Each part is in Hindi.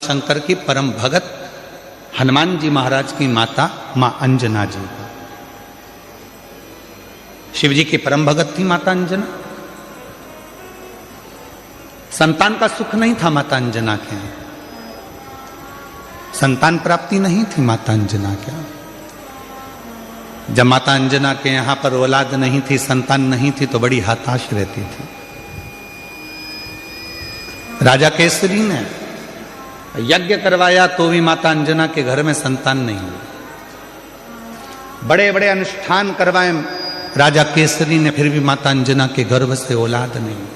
शंकर की परम भगत हनुमान जी महाराज की माता मां अंजना जी। शिव जी की परम भगत थी माता अंजना। संतान का सुख नहीं था माता अंजना के यहाँ, संतान प्राप्ति नहीं थी माता अंजना के यहाँ। जब माता अंजना के यहाँ पर औलाद नहीं थी, संतान नहीं थी, तो बड़ी हताश रहती थी। राजा केसरी ने यज्ञ करवाया तो भी माता अंजना के घर में संतान नहीं हुई। बड़े बड़े अनुष्ठान करवाए राजा केसरी ने, फिर भी माता अंजना के गर्भ से औलाद नहीं हुई।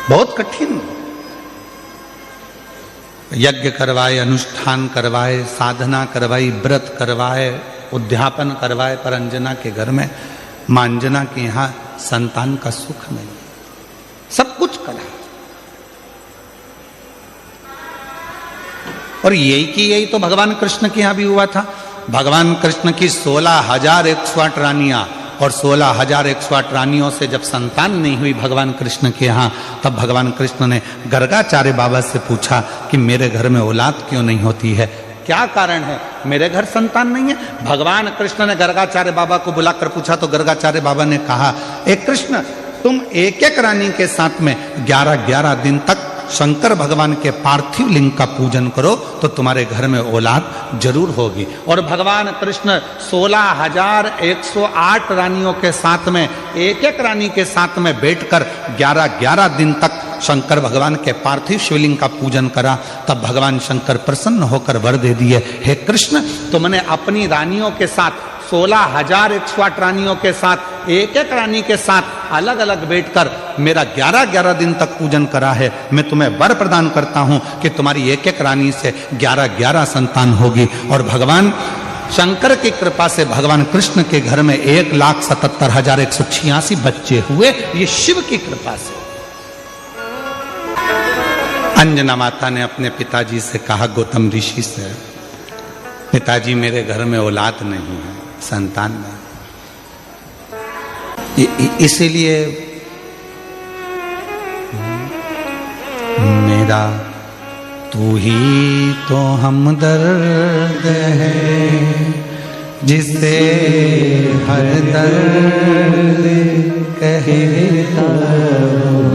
बहुत कठिन। यज्ञ करवाए, अनुष्ठान करवाए, साधना करवाई, व्रत करवाए, उद्यापन करवाए, पर अंजना के घर में, मां अंजना के यहां संतान का सुख नहीं। सब कुछ करा और यही तो भगवान कृष्ण के यहां भी हुआ था। भगवान कृष्ण की 16,108 रानियां, और 16,108 रानियों से जब संतान नहीं हुई भगवान कृष्ण के यहाँ, तब भगवान कृष्ण ने गर्गाचार्य बाबा से पूछा कि मेरे घर में औलाद क्यों नहीं होती है, क्या कारण है, मेरे घर संतान नहीं है। भगवान कृष्ण ने गर्गाचार्य बाबा को बुलाकर पूछा तो गर्गाचार्य बाबा ने कहा, एक कृष्ण, तुम एक एक रानी के साथ में 11-11 दिन तक शंकर भगवान के पार्थिव लिंग का पूजन करो तो तुम्हारे घर में औलाद जरूर होगी। और भगवान कृष्ण 16,108 रानियों के साथ में, एक एक रानी के साथ में बैठकर 11-11 दिन तक शंकर भगवान के पार्थिव शिवलिंग का पूजन करा। तब भगवान शंकर प्रसन्न होकर वर दे दिए, हे कृष्ण, तुमने अपनी रानियों के साथ 16,108 रानियों के साथ, एक एक रानी के साथ अलग अलग बैठकर मेरा 11-11 दिन तक पूजन करा है। मैं तुम्हें वर प्रदान करता हूं कि तुम्हारी एक एक रानी से 11-11 संतान होगी। और भगवान शंकर की कृपा से भगवान कृष्ण के घर में 1,77,186 बच्चे हुए, ये शिव की कृपा से। अंजना माता ने अपने पिताजी से कहा, गौतम ऋषि से, पिताजी मेरे घर में औलाद नहीं है, संतान नहीं। इसीलिए मेरा तू ही तो हमदर्द है, जिसे हर दर्द कहता हूँ।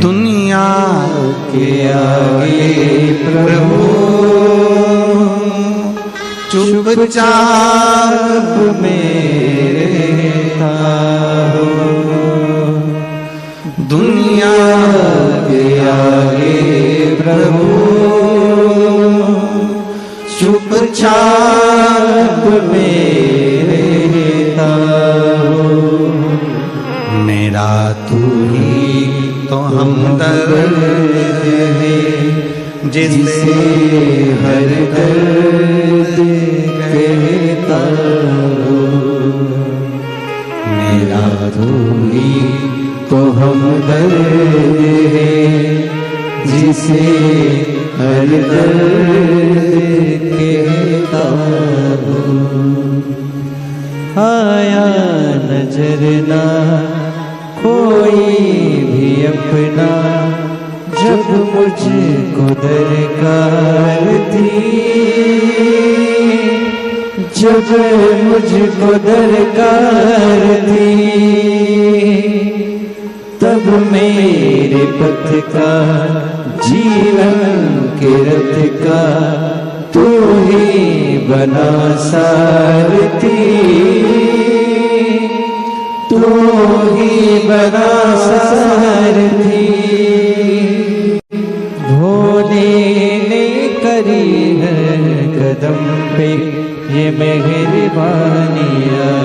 दुनिया के आगे प्रभु चुपचाप मेरे हो, दुनिया के आगे प्रभु चुपचाप मेरे हो। मेरा तू ही तो हमदर्द है, जिसे हर दर्द कहता हूँ। मेरा तू ही तो हमदर्द है, जिसे हर दर्द कहता हूँ। आया नजर ना कोई भी अपना, जब मुझको दरकार थी, जब मुझको दरकार थी, तब मेरे पथ का, जीवन के रथ का तू ही बना सारथी, तू ही बना सारथी। भोले ने करी है कदम पे ये मेहरबानियाँ,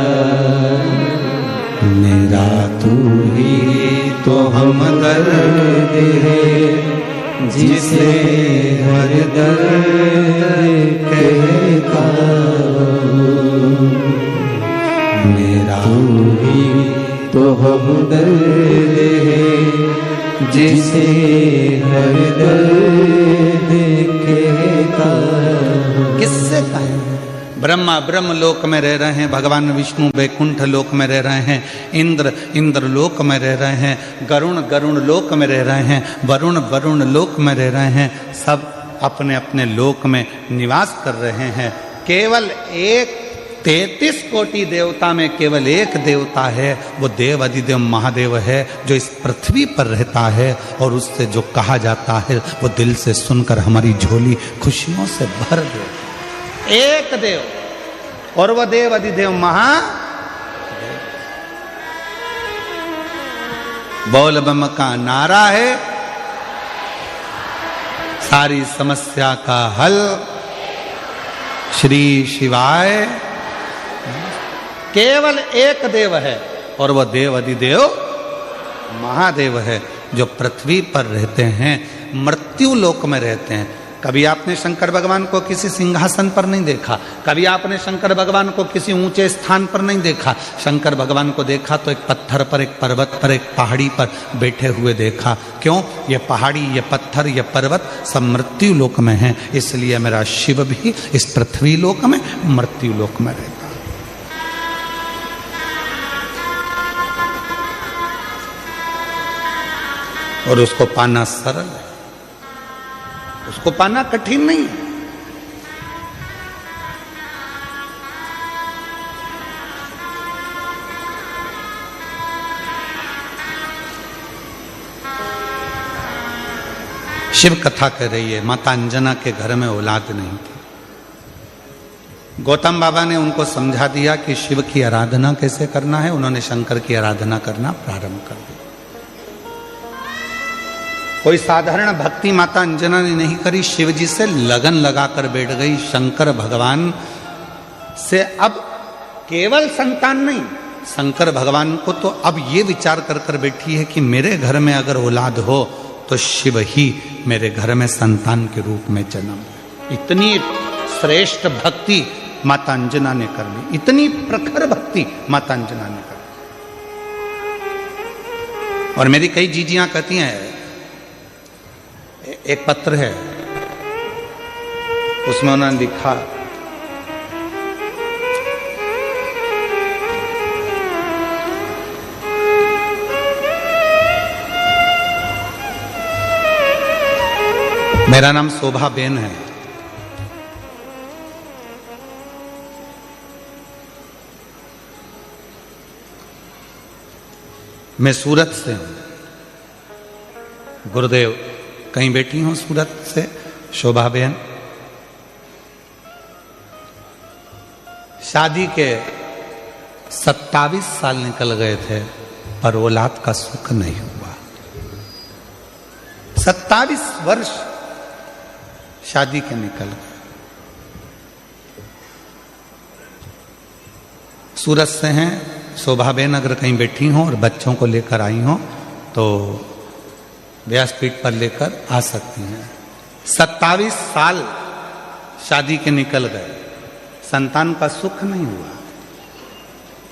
मेरा तू ही तो हमदर्द है, जिसे हर दर्द कहता हूँ। मेरा तू ही तो हमदर्द है, जिसे हर दर्द कहता हूँ। किससे कहें? ब्रह्मा ब्रह्म लोक में रह रहे हैं, भगवान विष्णु वैकुंठ लोक में रह रहे हैं, इंद्र इंद्र लोक में रह रहे हैं, गरुण गरुण लोक में रह रहे हैं, वरुण वरुण लोक में रह रहे हैं, सब अपने अपने लोक में निवास कर रहे हैं। केवल एक 33 कोटि देवता में केवल एक देवता है, वो देव अधिदेव महादेव है, जो इस पृथ्वी पर रहता है और उससे जो कहा जाता है वो दिल से सुनकर हमारी झोली खुशियों से भर दे। एक देव और वह देव अधिदेव महादेव। बोल बम का नारा है, सारी समस्या का हल श्री शिवाय। केवल एक देव है और वह देव अधिदेव महादेव है, जो पृथ्वी पर रहते हैं, मृत्यु लोक में रहते हैं। कभी आपने शंकर भगवान को किसी सिंहासन पर नहीं देखा, कभी आपने शंकर भगवान को किसी ऊंचे स्थान पर नहीं देखा। शंकर भगवान को देखा तो एक पत्थर पर, एक पर्वत पर, एक पहाड़ी पर बैठे हुए देखा। क्यों? ये पहाड़ी, ये पत्थर, ये पर्वत सब मृत्यु लोक में हैं, इसलिए मेरा शिव भी इस पृथ्वी लोक में, मृत्यु लोक में रहता। और उसको पाना सरल है, उसको पाना कठिन नहीं है। शिव कथा कह रही है, माता अंजना के घर में औलाद नहीं थी। गौतम बाबा ने उनको समझा दिया कि शिव की आराधना कैसे करना है। उन्होंने शंकर की आराधना करना प्रारंभ कर दिया। कोई साधारण भक्ति माता अंजना ने नहीं करी, शिव जी से लगन लगाकर बैठ गई। शंकर भगवान से अब केवल संतान नहीं, शंकर भगवान को तो अब ये विचार कर कर बैठी है कि मेरे घर में अगर औलाद हो तो शिव ही मेरे घर में संतान के रूप में जन्म। इतनी श्रेष्ठ भक्ति माता अंजना ने कर ली, इतनी प्रखर भक्ति माता अंजना ने कर ली। और मेरी कई जीजियां कहती हैं, एक पत्र है उसमें उन्होंने लिखा, मेरा नाम शोभा बेन है, मैं सूरत से हूं। गुरुदेव कहीं बैठी हूं सूरत से, शोभा बेन। शादी के 27 साल निकल गए थे पर औलाद का सुख नहीं हुआ। 27 वर्ष शादी के निकल गए। सूरत से हैं शोभा बेन, अगर कहीं बैठी हों और बच्चों को लेकर आई हों तो व्यासपीठ पर लेकर आ सकती हैं। 27 साल शादी के निकल गए, संतान का सुख नहीं हुआ।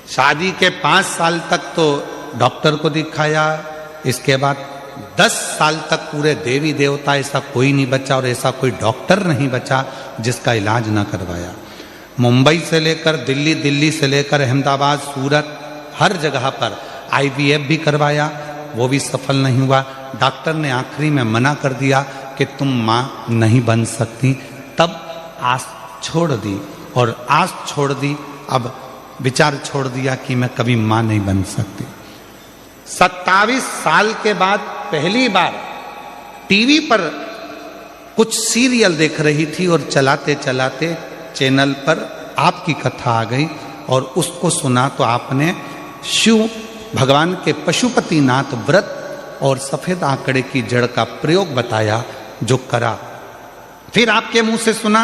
शादी के 5 साल तक तो डॉक्टर को दिखाया, इसके बाद 10 साल तक पूरे देवी देवता ऐसा कोई नहीं बचा और ऐसा कोई डॉक्टर नहीं बचा जिसका इलाज ना करवाया। मुंबई से लेकर दिल्ली, दिल्ली से लेकर अहमदाबाद, सूरत, हर जगह पर IVF भी करवाया, वो भी सफल नहीं हुआ। डॉक्टर ने आखिरी में मना कर दिया कि तुम माँ नहीं बन सकती। तब आस छोड़ दी और आस छोड़ दी, अब विचार छोड़ दिया कि मैं कभी माँ नहीं बन सकती। 27 साल के बाद पहली बार टीवी पर कुछ सीरियल देख रही थी और चलाते चलाते चैनल पर आपकी कथा आ गई और उसको सुना तो आपने शिव भगवान के पशुपतिनाथ व्रत और सफेद आंकड़े की जड़ का प्रयोग बताया, जो करा। फिर आपके मुंह से सुना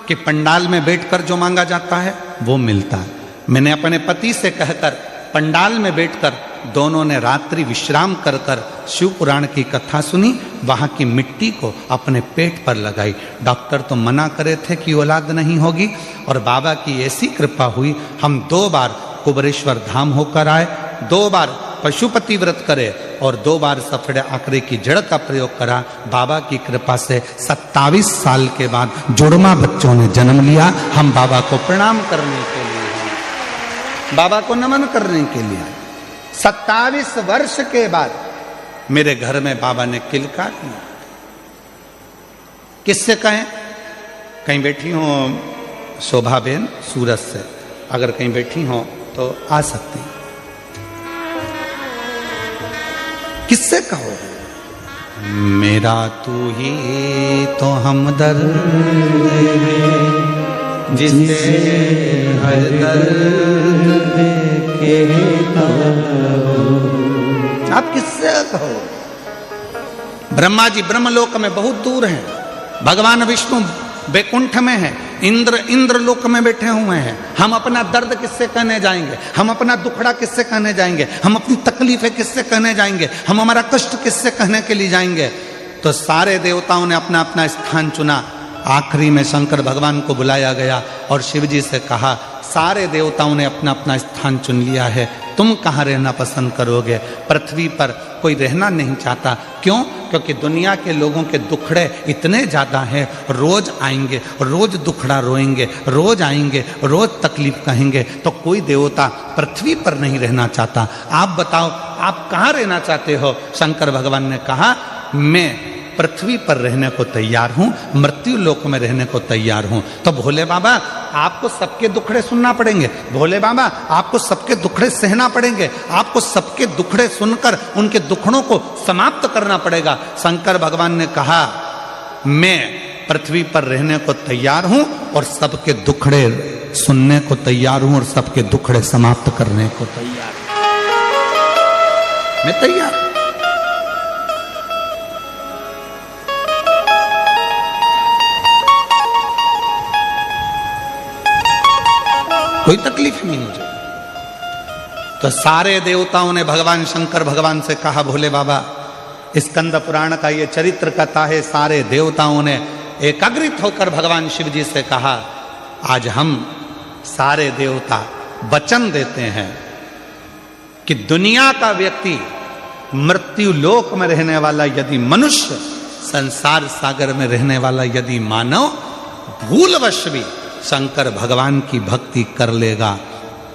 कि पंडाल में बैठकर जो मांगा जाता है वो मिलता है। मैंने अपने पति से कहकर पंडाल में बैठकर दोनों ने रात्रि विश्राम कर कर शिव पुराण की कथा सुनी, वहां की मिट्टी को अपने पेट पर लगाई। डॉक्टर तो मना करे थे कि औलाद नहीं होगी और बाबा की ऐसी कृपा हुई, हम 2 बार कुबरेश्वर धाम होकर आए, 2 बार पशुपति व्रत करे और 2 बार सफेद आंकड़े की जड़ का प्रयोग करा। बाबा की कृपा से 27 साल के बाद जुड़वा बच्चों ने जन्म लिया। हम बाबा को प्रणाम करने के लिए हैं, बाबा को नमन करने के लिए। 27 वर्ष के बाद मेरे घर में बाबा ने किलका किया। किससे कहें? कहीं बैठी हो शोभा बेन सूरत से, अगर कहीं बैठी हो तो आ सकती हैं। किससे कहो? मेरा तू ही तो हमदर्द है जिससे हर दर्द कहता हूं। आप किससे कहो? ब्रह्मा जी ब्रह्मलोक में बहुत दूर हैं, भगवान विष्णु बैकुंठ में है, इंद्र लोक में बैठे हुए हैं। हम अपना दर्द किससे कहने जाएंगे? हम अपना दुखड़ा किससे कहने जाएंगे? हम अपनी तकलीफें किससे कहने जाएंगे? हम हमारा कष्ट किससे कहने के लिए जाएंगे? तो सारे देवताओं ने अपना अपना स्थान चुना। आखिरी में शंकर भगवान को बुलाया गया और शिव जी से कहा, सारे देवताओं ने अपना अपना स्थान चुन लिया है, तुम कहाँ रहना पसंद करोगे? पृथ्वी पर कोई रहना नहीं चाहता। क्यों? क्योंकि दुनिया के लोगों के दुखड़े इतने ज़्यादा हैं, रोज आएंगे, रोज दुखड़ा रोएंगे, रोज आएंगे, रोज तकलीफ कहेंगे, तो कोई देवता पृथ्वी पर नहीं रहना चाहता। आप बताओ, आप कहाँ रहना चाहते हो? शंकर भगवान ने कहा, मैं पृथ्वी पर रहने को तैयार हूं, मृत्यु लोक में रहने को तैयार हूं। तो भोले बाबा आपको सबके दुखड़े सुनना पड़ेंगे, भोले बाबा आपको सबके दुखड़े सहना पड़ेंगे, आपको सबके दुखड़े सुनकर उनके दुखड़ों को समाप्त करना पड़ेगा। शंकर भगवान ने कहा, मैं पृथ्वी पर रहने को तैयार हूं और सबके दुखड़े सुनने को तैयार हूं और सबके दुखड़े समाप्त करने को तैयार हूं। मैं तैयार। कोई तकलीफ नहीं मुझे। तो सारे देवताओं ने भगवान शंकर भगवान से कहा, भोले बाबा स्कंद पुराण का ये चरित्र कथा है। सारे देवताओं ने एकाग्रित होकर भगवान शिव जी से कहा, आज हम सारे देवता वचन देते हैं कि दुनिया का व्यक्ति, मृत्यु लोक में रहने वाला यदि मनुष्य, संसार सागर में रहने वाला यदि मानव भूलवश भी शंकर भगवान की भक्ति कर लेगा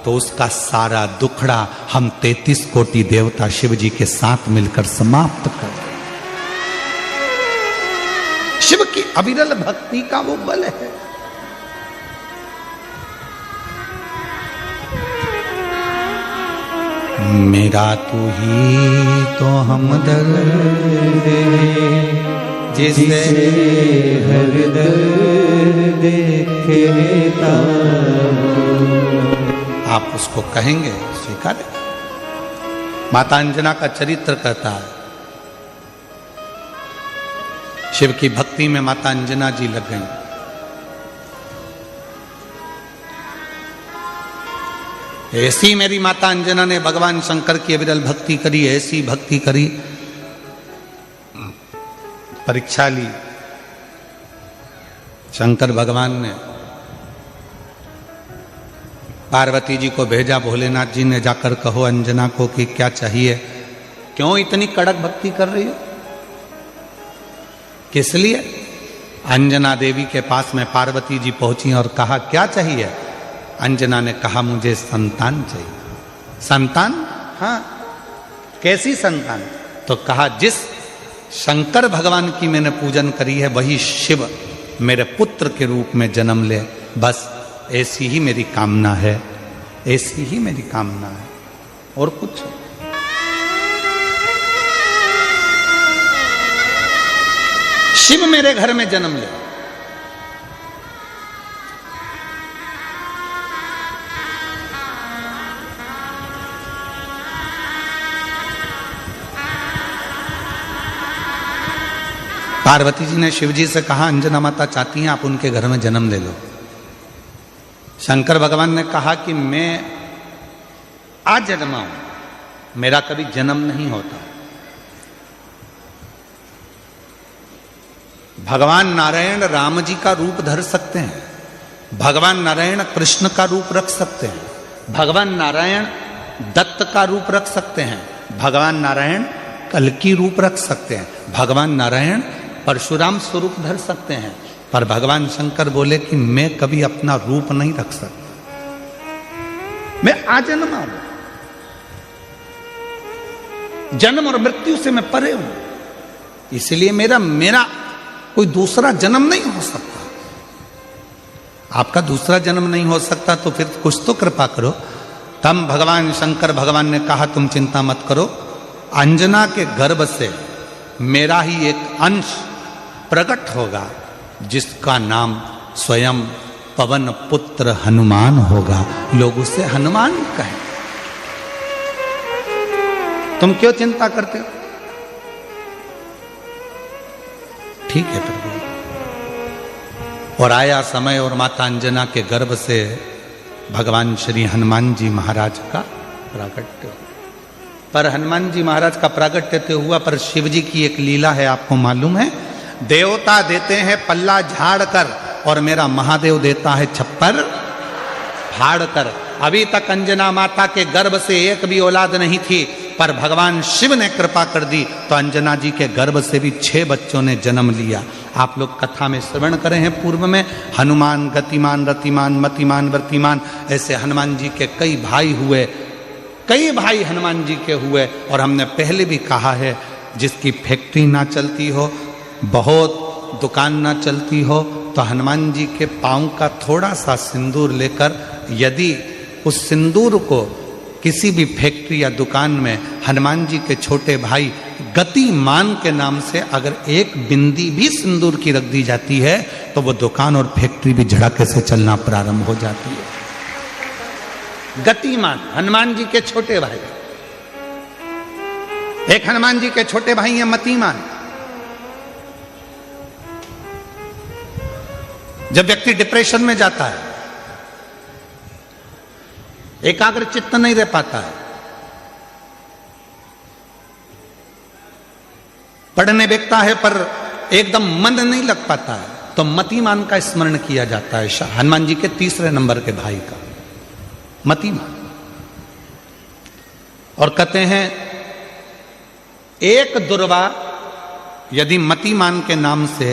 तो उसका सारा दुखड़ा हम 33 कोटि देवता शिव जी के साथ मिलकर समाप्त कर देंगे। शिव की अविरल भक्ति का वो बल है। मेरा तू ही तो हमदर्द है जिसे हर दर्द कहता हूं। आप उसको कहेंगे, स्वीकार। माता अंजना का चरित्र कहता है, शिव की भक्ति में माता अंजना जी लग गई। ऐसी मेरी माता अंजना ने भगवान शंकर की अविरल भक्ति करी, ऐसी भक्ति करी, परीक्षा ली। शंकर भगवान ने पार्वती जी को भेजा, भोलेनाथ जी ने जाकर कहो अंजना को कि क्या चाहिए, क्यों इतनी कड़क भक्ति कर रही हो, किस लिए? अंजना देवी के पास में पार्वती जी पहुंची और कहा, क्या चाहिए? अंजना ने कहा, मुझे संतान चाहिए। संतान? हाँ। कैसी संतान? तो कहा, जिस शंकर भगवान की मैंने पूजन करी है वही शिव मेरे पुत्र के रूप में जन्म ले, बस ऐसी ही मेरी कामना है, ऐसी ही मेरी कामना है, और कुछ। शिव मेरे घर में जन्म ले। पार्वती जी ने शिव जी से कहा, अंजना माता चाहती हैं आप उनके घर में जन्म ले लो। शंकर भगवान ने कहा कि मैं आज जन्मा हूं, मेरा कभी जन्म नहीं होता। भगवान नारायण राम जी का रूप धर सकते हैं, भगवान नारायण कृष्ण का रूप रख सकते हैं, भगवान नारायण दत्त का रूप रख सकते हैं, भगवान नारायण कल की रूप रख सकते हैं, भगवान नारायण परशुराम स्वरूप धर सकते हैं, पर भगवान शंकर बोले कि मैं कभी अपना रूप नहीं रख सकता, मैं आजन्मा हूं, जन्म और मृत्यु से मैं परे हूं, इसलिए मेरा कोई दूसरा जन्म नहीं हो सकता। आपका दूसरा जन्म नहीं हो सकता तो फिर कुछ तो कृपा करो। तब भगवान शंकर भगवान ने कहा तुम चिंता मत करो, अंजना के गर्भ से मेरा ही एक अंश प्रकट होगा जिसका नाम स्वयं पवन पुत्र हनुमान होगा, लोग उसे हनुमान कहें। तुम क्यों चिंता करते हो? ठीक है प्रभु। और आया समय और माता अंजना के गर्भ से भगवान श्री हनुमान जी महाराज का प्राकट्य। पर हनुमान जी महाराज का प्राकट्य तो हुआ, पर शिव जी की एक लीला है, आपको मालूम है? देवता देते हैं पल्ला झाड़ कर और मेरा महादेव देता है छप्पर फाड़ कर। अभी तक अंजना माता के गर्भ से एक भी औलाद नहीं थी, पर भगवान शिव ने कृपा कर दी तो अंजना जी के गर्भ से भी 6 बच्चों ने जन्म लिया। आप लोग कथा में श्रवण करे हैं पूर्व में, हनुमान गतिमान रतिमान मतिमान वर्तिमान, ऐसे हनुमान जी के कई भाई हुए, कई भाई हनुमान जी के हुए। और हमने पहले भी कहा है, जिसकी फैक्ट्री ना चलती हो, बहुत दुकान ना चलती हो, तो हनुमान जी के पांव का थोड़ा सा सिंदूर लेकर यदि उस सिंदूर को किसी भी फैक्ट्री या दुकान में हनुमान जी के छोटे भाई गतिमान के नाम से अगर एक बिंदी भी सिंदूर की रख दी जाती है तो वो दुकान और फैक्ट्री भी झड़के से चलना प्रारंभ हो जाती है। गतिमान हनुमान जी के छोटे भाई, एक हनुमान जी के छोटे भाई हैं मतिमान। जब व्यक्ति डिप्रेशन में जाता है, एकाग्र चित्त नहीं रह पाता है, पढ़ने बैठता है पर एकदम मन नहीं लग पाता है, तो मतिमान का स्मरण किया जाता है, हनुमान जी के 3 नंबर के भाई का मतिमान। और कहते हैं एक दुर्वा यदि मतिमान के नाम से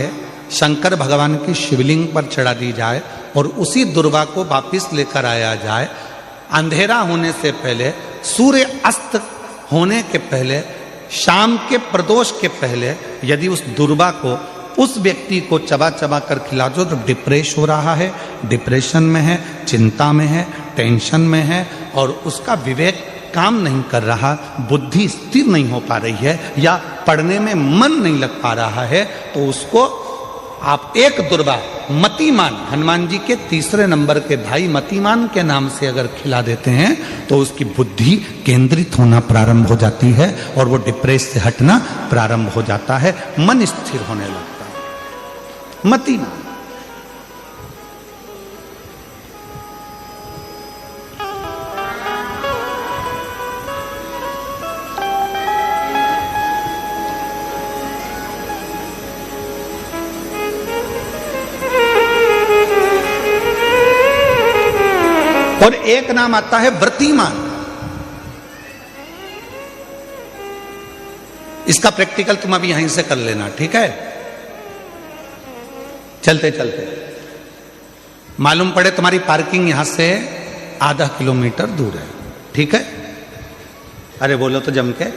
शंकर भगवान की शिवलिंग पर चढ़ा दी जाए और उसी दुर्वा को वापिस लेकर आया जाए, अंधेरा होने से पहले, सूर्य अस्त होने के पहले, शाम के प्रदोष के पहले यदि उस दुर्वा को उस व्यक्ति को चबा चबा कर खिला दो तो डिप्रेस हो रहा है, डिप्रेशन में है, चिंता में है, टेंशन में है और उसका विवेक काम नहीं कर रहा, बुद्धि स्थिर नहीं हो पा रही है या पढ़ने में मन नहीं लग पा रहा है, तो उसको आप एक दुर्वा मतिमान हनुमान जी के 3 नंबर के भाई मतिमान के नाम से अगर खिला देते हैं तो उसकी बुद्धि केंद्रित होना प्रारंभ हो जाती है और वो डिप्रेस से हटना प्रारंभ हो जाता है, मन स्थिर होने लगता है। मतिमान और एक नाम आता है व्रतिमान। इसका प्रैक्टिकल तुम अभी यहीं से कर लेना, ठीक है? चलते चलते मालूम पड़े तुम्हारी पार्किंग यहां से आधा किलोमीटर दूर है, ठीक है? अरे बोलो तो जम के,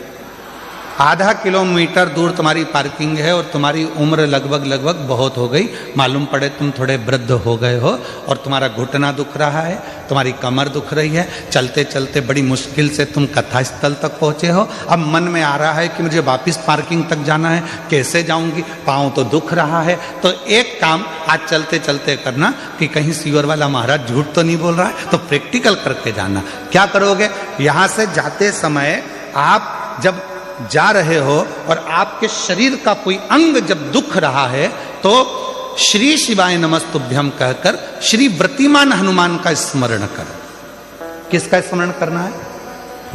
आधा किलोमीटर दूर तुम्हारी पार्किंग है और तुम्हारी उम्र लगभग बहुत हो गई, मालूम पड़े तुम थोड़े वृद्ध हो गए हो और तुम्हारा घुटना दुख रहा है, तुम्हारी कमर दुख रही है, चलते चलते बड़ी मुश्किल से तुम कथा स्थल तक पहुंचे हो। अब मन में आ रहा है कि मुझे वापस पार्किंग तक जाना है, कैसे जाऊंगी, पाँव तो दुख रहा है। तो एक काम आज चलते चलते करना कि कहीं सीवर वाला महाराज झूठ तो नहीं बोल रहा है, तो प्रैक्टिकल करके जाना। क्या करोगे? यहां से जाते समय आप जब जा रहे हो और आपके शरीर का कोई अंग जब दुख रहा है तो श्री शिवाय नमस्तुभ्यम कहकर श्री व्रतिमान हनुमान का स्मरण कर। किसका स्मरण करना है?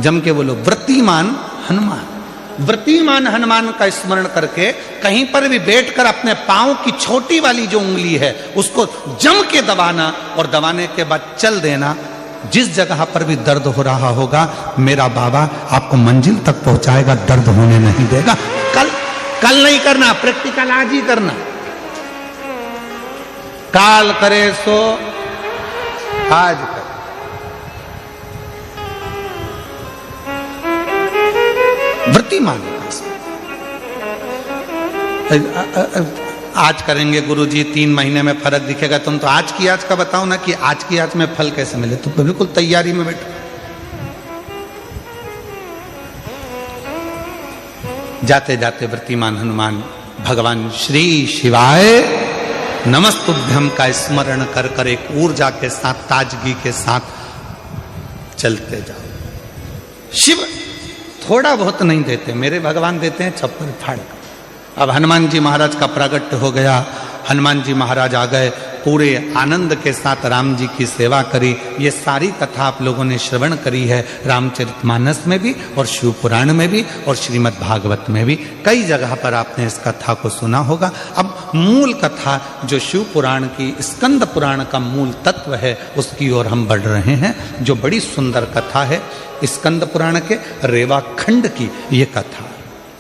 जम के बोलो, व्रतिमान हनुमान। व्रतिमान हनुमान का स्मरण करके कहीं पर भी बैठकर अपने पांव की छोटी वाली जो उंगली है उसको जम के दबाना और दबाने के बाद चल देना। जिस जगह पर भी दर्द हो रहा होगा, मेरा बाबा आपको मंजिल तक पहुंचाएगा, दर्द होने नहीं देगा। कल नहीं करना, प्रैक्टिकल आज ही करना। काल करे सो आज करे। वृत्तिमान आज करेंगे गुरुजी, 3 महीने में फर्क दिखेगा। तुम तो आज की आज का बताओ ना कि आज की आज में फल कैसे मिले। तुम तो बिल्कुल तैयारी में बैठो। जाते जाते वृत्तिमान हनुमान भगवान श्री शिवाय नमस्तुभ्यम का स्मरण कर कर एक ऊर्जा के साथ, ताजगी के साथ चलते जाओ। शिव थोड़ा बहुत नहीं देते, मेरे भगवान देते हैं चप्पल फाड़ कर। अब हनुमान जी महाराज का प्रागट्य हो गया, हनुमान जी महाराज आ गए, पूरे आनंद के साथ राम जी की सेवा करी। ये सारी कथा आप लोगों ने श्रवण करी है, रामचरितमानस में भी और शिव पुराण में भी और श्रीमद् भागवत में भी, कई जगह पर आपने इस कथा को सुना होगा। अब मूल कथा जो शिव पुराण की, स्कंद पुराण का मूल तत्व है, उसकी ओर हम बढ़ रहे हैं, जो बड़ी सुंदर कथा है। स्कंद पुराण के रेवाखंड की ये कथा,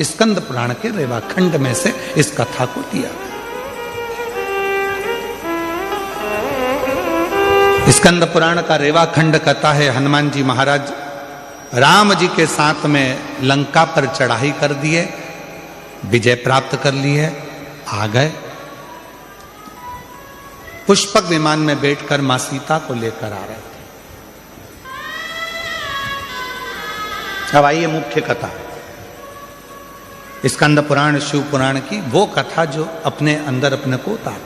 स्कंद पुराण के रेवाखंड में से इस कथा को लिया। स्कंद पुराण का रेवाखंड कथा है, हनुमान जी महाराज राम जी के साथ में लंका पर चढ़ाई कर दिए, विजय प्राप्त कर लिए, आ गए। पुष्पक विमान में बैठकर मां सीता को लेकर आ रहे थे। अब आइए मुख्य कथा, स्कंद पुराण शिव पुराण की वो कथा जो अपने अंदर अपने को उतार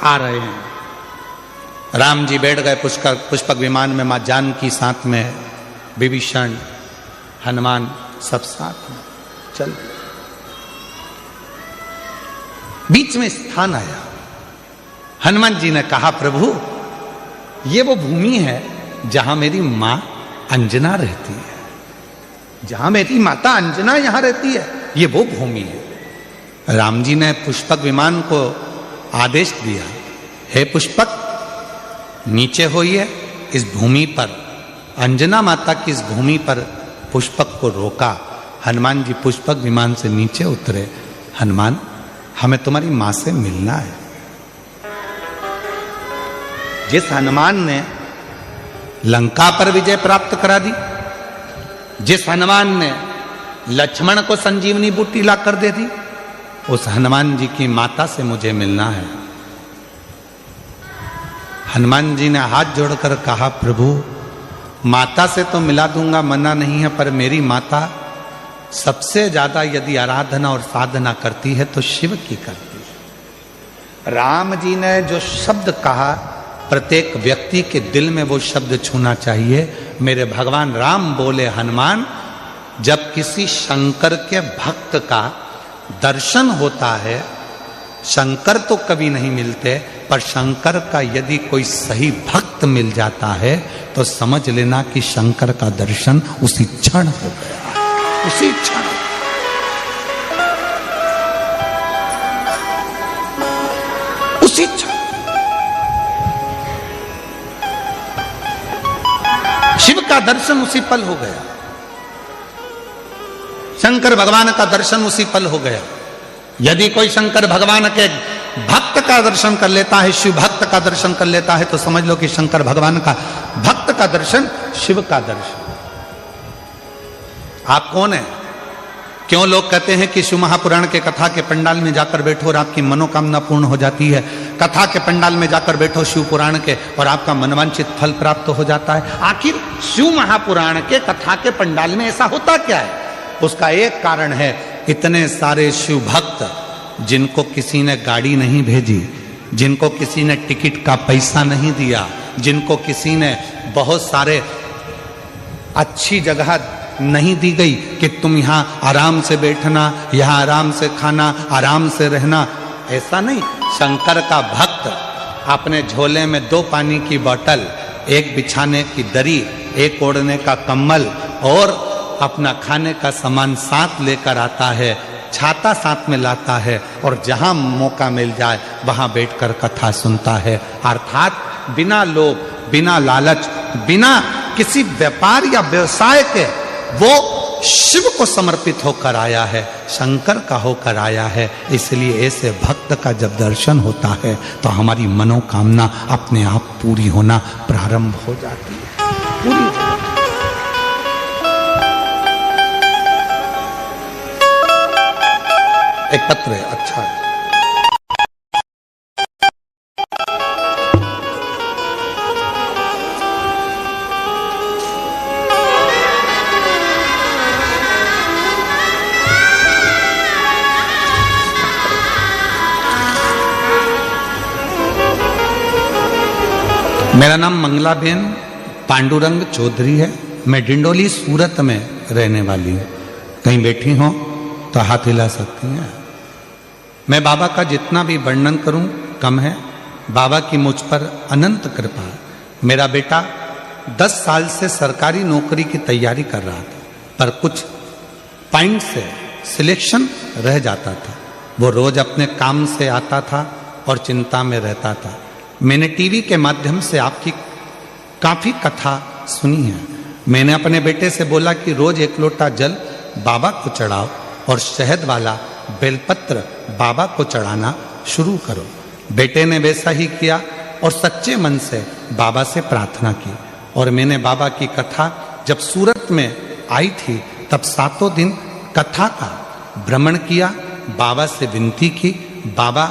आ रहे हैं। राम जी बैठ गए पुष्पक विमान में, मां जानकी साथ में, विभीषण, हनुमान सब साथ में चल। बीच में स्थान आया, हनुमान जी ने कहा प्रभु ये वो भूमि है जहां मेरी मां अंजना रहती है, जहां मेरी माता अंजना यहां रहती है, ये वो भूमि है। राम जी ने पुष्पक विमान को आदेश दिया, हे पुष्पक नीचे होइए, इस भूमि पर, अंजना माता की इस भूमि पर पुष्पक को रोका। हनुमान जी पुष्पक विमान से नीचे उतरे। हनुमान हमें तुम्हारी मां से मिलना है। जिस हनुमान ने लंका पर विजय प्राप्त करा दी, जिस हनुमान ने लक्ष्मण को संजीवनी बूटी ला कर दे दी, उस हनुमान जी की माता से मुझे मिलना है। हनुमान जी ने हाथ जोड़कर कहा प्रभु माता से तो मिला दूंगा, मना नहीं है, पर मेरी माता सबसे ज्यादा यदि आराधना और साधना करती है तो शिव की करती है। राम जी ने जो शब्द कहा, प्रत्येक व्यक्ति के दिल में वो शब्द छूना चाहिए। मेरे भगवान राम बोले, हनुमान जब किसी शंकर के भक्त का दर्शन होता है, शंकर तो कभी नहीं मिलते, पर शंकर का यदि कोई सही भक्त मिल जाता है तो समझ लेना कि शंकर का दर्शन उसी क्षण हो गया, उसी क्षण। उसी क्षण शिव का दर्शन उसी पल हो गया, शंकर भगवान का दर्शन उसी पल हो गया। यदि कोई शंकर भगवान के भक्त का दर्शन कर लेता है, शिव भक्त का दर्शन कर लेता है, तो समझ लो कि शंकर भगवान का भक्त का दर्शन, शिव का दर्शन। आप कौन है? क्यों लोग कहते हैं कि शिव महापुराण के कथा के पंडाल में जाकर बैठो और आपकी मनोकामना पूर्ण हो जाती है, कथा के पंडाल में जाकर बैठो शिव पुराण के और आपका मनवांचित फल प्राप्त हो जाता है। आखिर शिव महापुराण के कथा के पंडाल में ऐसा होता क्या है? उसका एक कारण है, इतने सारे शिव भक्त जिनको किसी ने गाड़ी नहीं भेजी, जिनको किसी ने टिकट का पैसा नहीं दिया, जिनको किसी ने बहुत सारे अच्छी जगह नहीं दी गई कि तुम यहाँ आराम से बैठना, यहाँ आराम से खाना, आराम से रहना, ऐसा नहीं। शंकर का भक्त अपने झोले में 2 पानी की बोतल, 1 बिछाने की दरी, 1 ओढ़ने का कंबल और अपना खाने का सामान साथ लेकर आता है, छाता साथ में लाता है और जहां मौका मिल जाए वहां बैठकर कथा सुनता है। अर्थात बिना लोभ, बिना लालच बिना किसी व्यापार या व्यवसाय के वो शिव को समर्पित होकर आया है, शंकर का होकर आया है। इसलिए ऐसे भक्त का जब दर्शन होता है तो हमारी मनोकामना अपने आप पूरी होना प्रारंभ हो जाती है, पूरी हो जाती है। एक पत्र है, अच्छा है। मेरा नाम मंगलाबेन पांडुरंग चौधरी है। मैं डिंडोली सूरत में रहने वाली हूँ। कहीं बैठी हो तो हाथ हिला सकती हैं। मैं बाबा का जितना भी वर्णन करूं कम है। बाबा की मुझ पर अनंत कृपा है। मेरा बेटा 10 साल से सरकारी नौकरी की तैयारी कर रहा था, पर कुछ पॉइंट से सिलेक्शन रह जाता था। वो रोज अपने काम से आता था और चिंता में रहता था। मैंने टीवी के माध्यम से आपकी काफी कथा सुनी है। मैंने अपने बेटे से बोला कि रोज 1 लोटा जल बाबा को चढ़ाओ और शहद वाला बेलपत्र बाबा को चढ़ाना शुरू करो। बेटे ने वैसा ही किया और सच्चे मन से बाबा से प्रार्थना की। और मैंने बाबा की कथा जब सूरत में आई थी तब 7 दिन कथा का भ्रमण किया, बाबा से विनती की, बाबा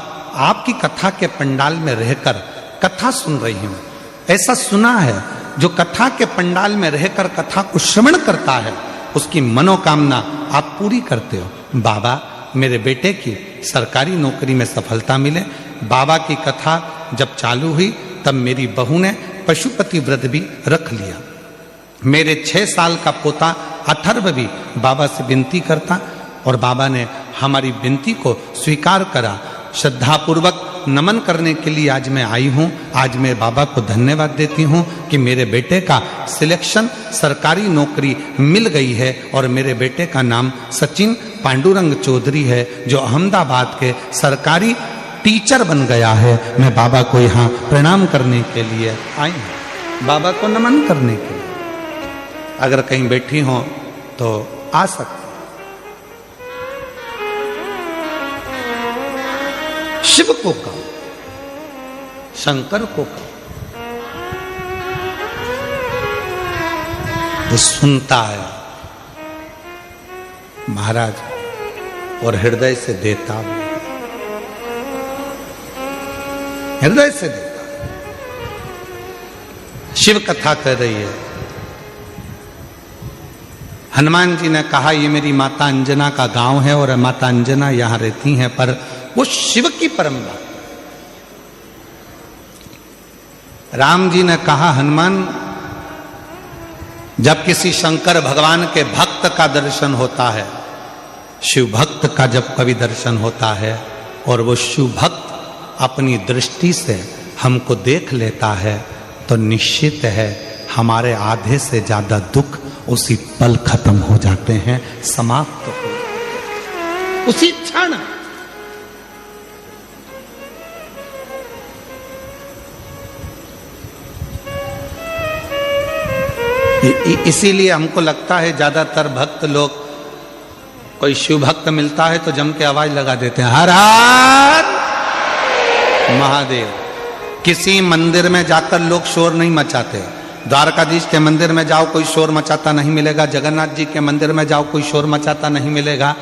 आपकी कथा के पंडाल में रहकर कथा सुन रही हूं। ऐसा सुना है जो कथा के पंडाल में रहकर कथा को श्रवण करता है उसकी मनोकामना आप पूरी करते हो। बाबा मेरे बेटे की सरकारी नौकरी में सफलता मिले। बाबा की कथा जब चालू हुई तब मेरी बहू ने पशुपति व्रत भी रख लिया। मेरे 6 साल का पोता अथर्व भी बाबा से विनती करता और बाबा ने हमारी विनती को स्वीकार करा। श्रद्धापूर्वक नमन करने के लिए आज मैं आई हूँ। आज मैं बाबा को धन्यवाद देती हूँ कि मेरे बेटे का सिलेक्शन सरकारी नौकरी मिल गई है और मेरे बेटे का नाम सचिन पांडुरंग चौधरी है जो अहमदाबाद के सरकारी टीचर बन गया है। मैं बाबा को यहाँ प्रणाम करने के लिए आई हूँ, बाबा को नमन करने के लिए। अगर कहीं बैठी हो तो आ सकते। शिव को कहो, शंकर को कहो, वो सुनता है महाराज और हृदय से देता भी, हृदय से देता। शिव कथा कर रही है। हनुमान जी ने कहा ये मेरी माता अंजना का गांव है और माता अंजना यहां रहती हैं, पर वो शिव की परंपरा। राम जी ने कहा हनुमान जब किसी शंकर भगवान के भक्त का दर्शन होता है, शिव भक्त का जब कभी दर्शन होता है और वो शिव भक्त अपनी दृष्टि से हमको देख लेता है तो निश्चित है हमारे आधे से ज्यादा दुख उसी पल खत्म हो जाते हैं, समाप्त हो जाते उसी क्षण। इसीलिए हमको लगता है ज्यादातर भक्त लोग, कोई शिव भक्त मिलता है तो जम के आवाज लगा देते हैं हर हर महादेव। किसी मंदिर में जाकर लोग शोर नहीं मचाते। द्वारकाधीश के मंदिर में जाओ कोई शोर मचाता नहीं मिलेगा, जगन्नाथ जी के मंदिर में जाओ कोई शोर मचाता नहीं मिलेगा।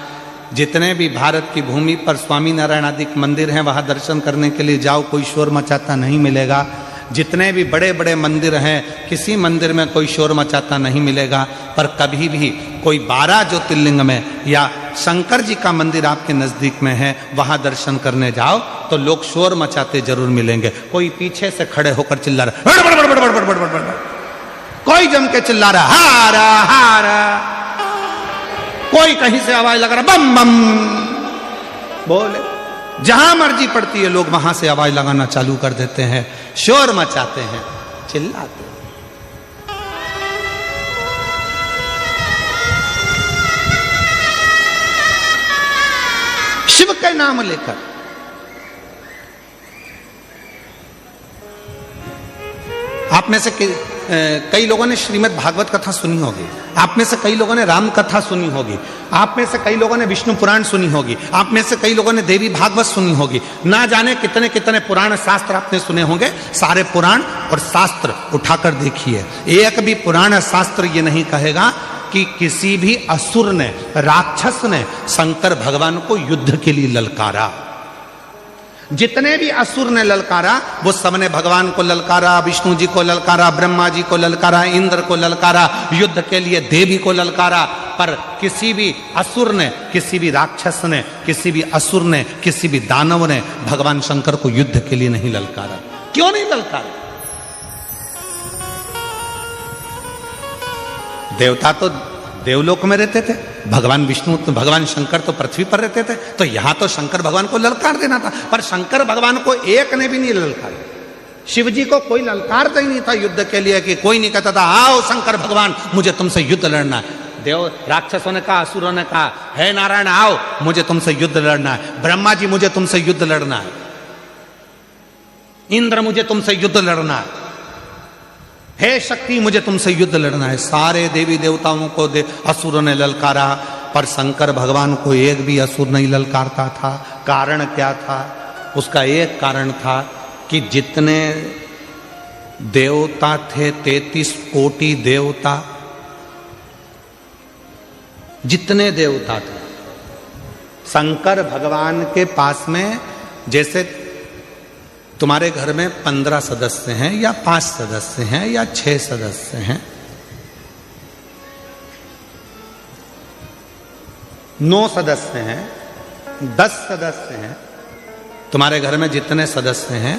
जितने भी भारत की भूमि पर स्वामी नारायण आदि मंदिर हैं वहां दर्शन करने के लिए जाओ कोई शोर मचाता नहीं मिलेगा। जितने भी बड़े बड़े मंदिर हैं किसी मंदिर में कोई शोर मचाता नहीं मिलेगा। पर कभी भी कोई 12 ज्योतिर्लिंग में या शंकर जी का मंदिर आपके नजदीक में है वहां दर्शन करने जाओ तो लोग शोर मचाते जरूर मिलेंगे। कोई पीछे से खड़े होकर चिल्ला रहा, कोई जम के चिल्ला रहा हारा हारा, कोई कहीं से आवाज लगा रहा बम बम बोले। जहां मर्जी पड़ती है लोग वहां से आवाज लगाना चालू कर देते हैं, शोर मचाते हैं, चिल्लाते हैं। शिव का नाम लेकर आप में से कई लोगों ने श्रीमद् भागवत कथा सुनी होगी, आप में से कई लोगों ने राम कथा सुनी होगी, आप में से कई लोगों ने विष्णु पुराण सुनी होगी, आप में से कई लोगों ने देवी भागवत सुनी होगी, ना जाने कितने कितने पुराण शास्त्र आपने सुने होंगे। सारे पुराण और शास्त्र उठाकर देखिए, एक भी पुराण शास्त्र ये नहीं कहेगा कि किसी भी असुर ने, राक्षस ने शंकर भगवान को युद्ध के लिए ललकारा। जितने भी असुर ने ललकारा वो सबने भगवान को ललकारा, विष्णु जी को ललकारा, ब्रह्मा जी को ललकारा, इंद्र को ललकारा, युद्ध के लिए देवी को ललकारा। पर किसी भी असुर ने, किसी भी राक्षस ने, किसी भी असुर ने, किसी भी दानव ने भगवान शंकर को युद्ध के लिए नहीं ललकारा। क्यों नहीं ललकारा? देवता तो देवलोक में रहते थे, भगवान विष्णु तो, भगवान शंकर तो पृथ्वी पर रहते थे, तो यहां तो शंकर भगवान को ललकार देना था। पर शंकर भगवान को एक ने भी नहीं ललकारा। शिव जी को कोई ललकारता ही नहीं था युद्ध के लिए, कि कोई नहीं कहता था आओ शंकर भगवान मुझे तुमसे युद्ध लड़ना है। देव राक्षसों ने कहा, असुरों ने कहा, हे नारायण आओ मुझे तुमसे युद्ध लड़ना है, ब्रह्मा जी मुझे तुमसे युद्ध लड़ना है, इंद्र मुझे तुमसे युद्ध लड़ना है, हे शक्ति मुझे तुमसे युद्ध लड़ना है। सारे देवी देवताओं को असुरों ने ललकारा, पर शंकर भगवान को एक भी असुर नहीं ललकारता था। कारण क्या था? उसका एक कारण था कि जितने देवता थे, 33 कोटि देवता, जितने देवता थे, शंकर भगवान के पास में, जैसे तुम्हारे घर में 15 सदस्य हैं या 5 सदस्य हैं या 6 सदस्य हैं, 9 सदस्य हैं, 10 सदस्य हैं, तुम्हारे घर में जितने सदस्य हैं,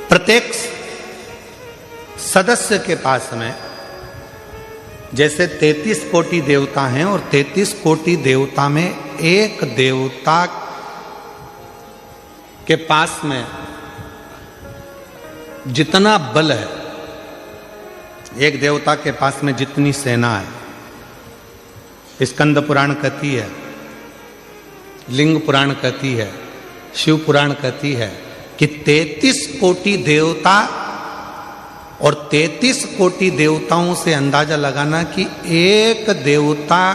प्रत्येक सदस्य के पास में जैसे 33 कोटि देवता हैं, और 33 कोटि देवता में एक देवता के पास में जितना बल है, एक देवता के पास में जितनी सेना है, स्कंद पुराण कहती है, लिंग पुराण कहती है, शिव पुराण कहती है कि 33 कोटि देवता, और 33 कोटि देवताओं से अंदाजा लगाना कि एक देवता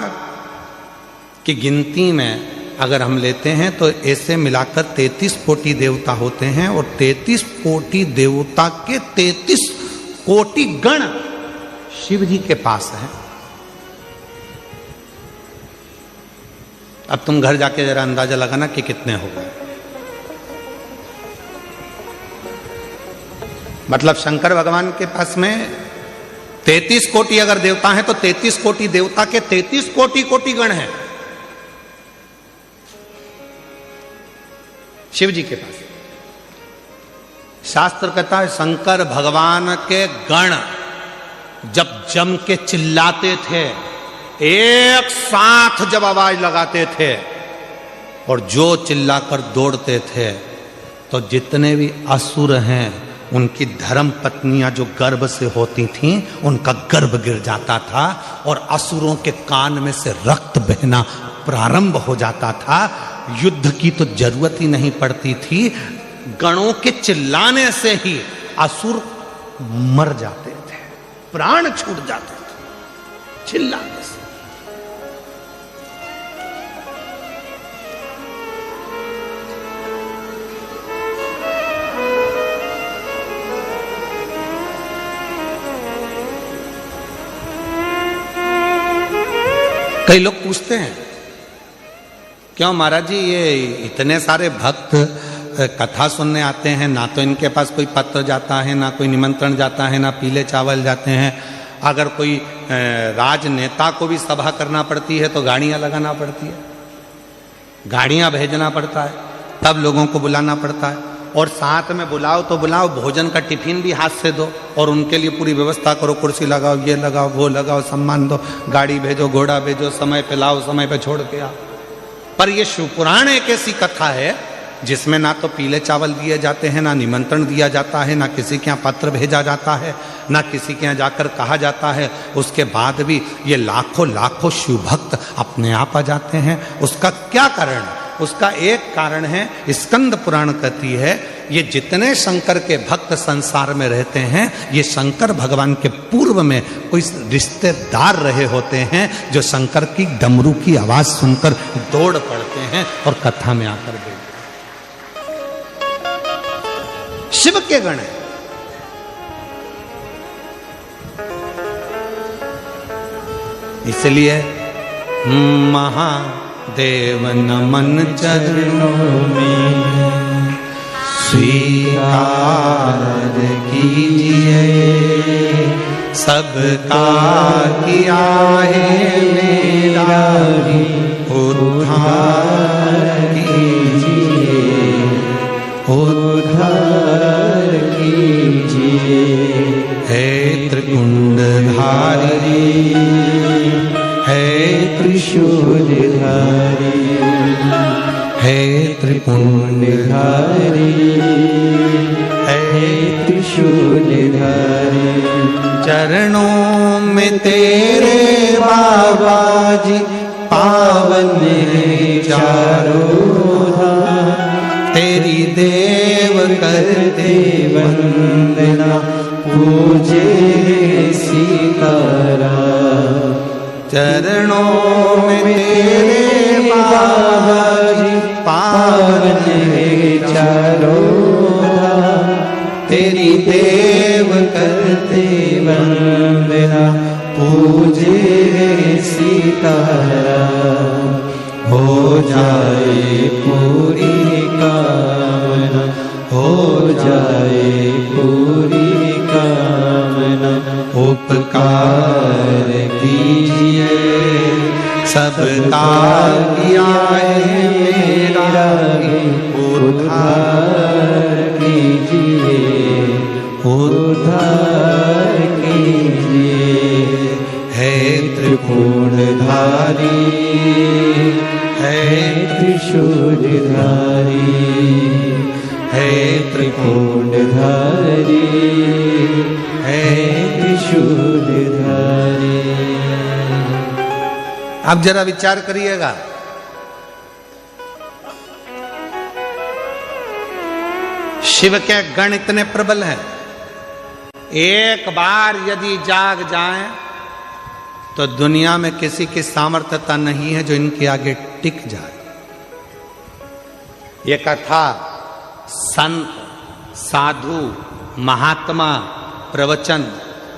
की गिनती में अगर हम लेते हैं तो ऐसे मिलाकर 33 कोटि देवता होते हैं, और 33 कोटि देवता के 33 कोटि गण शिव जी के पास है। अब तुम घर जाके जरा अंदाजा लगाना कि कितने हो गए। मतलब शंकर भगवान के पास में 33 कोटि अगर देवता हैं तो 33 कोटि देवता के 33 कोटि कोटि गण हैं शिव जी के पास। शास्त्र कहता है शंकर भगवान के गण जब जम के चिल्लाते थे, एक साथ जब आवाज लगाते थे और जो चिल्लाकर दौड़ते थे, तो जितने भी असुर हैं उनकी धर्म पत्नियां जो गर्भ से होती थीं, उनका गर्भ गिर जाता था और असुरों के कान में से रक्त बहना प्रारंभ हो जाता था। युद्ध की तो जरूरत ही नहीं पड़ती थी, गणों के चिल्लाने से ही असुर मर जाते थे, प्राण छूट जाते थे चिल्लाने से। कई लोग पूछते हैं क्यों महाराज जी ये इतने सारे भक्त कथा सुनने आते हैं, ना तो इनके पास कोई पत्र जाता है, ना कोई निमंत्रण जाता है, ना पीले चावल जाते हैं। अगर कोई राजनेता को भी सभा करना पड़ती है तो गाड़ियां लगाना पड़ती है, गाड़ियां भेजना पड़ता है, तब लोगों को बुलाना पड़ता है। और साथ में बुलाओ तो बुलाओ, भोजन का टिफिन भी हाथ से दो और उनके लिए पूरी व्यवस्था करो, कुर्सी लगाओ, ये लगाओ, वो लगाओ, सम्मान दो, गाड़ी भेजो, घोड़ा भेजो, समय पे लाओ, समय पे छोड़ के आओ। पर ये शिव पुराण एक ऐसी कथा है जिसमें ना तो पीले चावल दिए जाते हैं, ना निमंत्रण दिया जाता है, ना किसी के यहाँ पत्र भेजा जाता है, ना किसी के यहाँ जाकर कहा जाता है। उसके बाद भी ये लाखों लाखों शिव भक्त अपने आप आ जाते हैं। उसका क्या कारण है? उसका एक कारण है, स्कंद पुराण कहती है ये जितने शंकर के भक्त संसार में रहते हैं, ये शंकर भगवान के पूर्व में कोई रिश्तेदार रहे होते हैं, जो शंकर की डमरू की आवाज सुनकर दौड़ पड़ते हैं और कथा में आकर बैठते हैं। शिव के गण हैं। इसलिए महादेव नमन चरणों में स्वीकार कीजिए, सबका किया है मेरा भी उद्धार कीजिए, उद्धार कीजिए। हे त्रिकुंडधारी, हे त्रिशूलधारी, हे त्रिपुंडधारी, हे त्रिशूलधारी। चरणों में तेरे बाबा जी पावन है चारों धाम, तेरी देव करते वंदना, पूजे सीताराम। चरणों में तेरे बाबा जी पावन है चारों धाम, तेरी देव करते वंदना, पूजे सीताराम। हो जाए पूरी कामना, हो जाए पूरी कामना, उपकार कीजिए, सबका किया है मेरा उद्धार कीजिए, उद्धार कीजिए। हे त्रिपुंडधारी, हे त्रिशूलधारी, हे त्रिपुंडधारी, हे त्रिशूलधारी। आप जरा विचार करिएगा, शिव के गण इतने प्रबल हैं, एक बार यदि जाग जाएं तो दुनिया में किसी की सामर्थ्यता नहीं है जो इनके आगे टिक जाए। ये कथा संत, साधु, महात्मा प्रवचन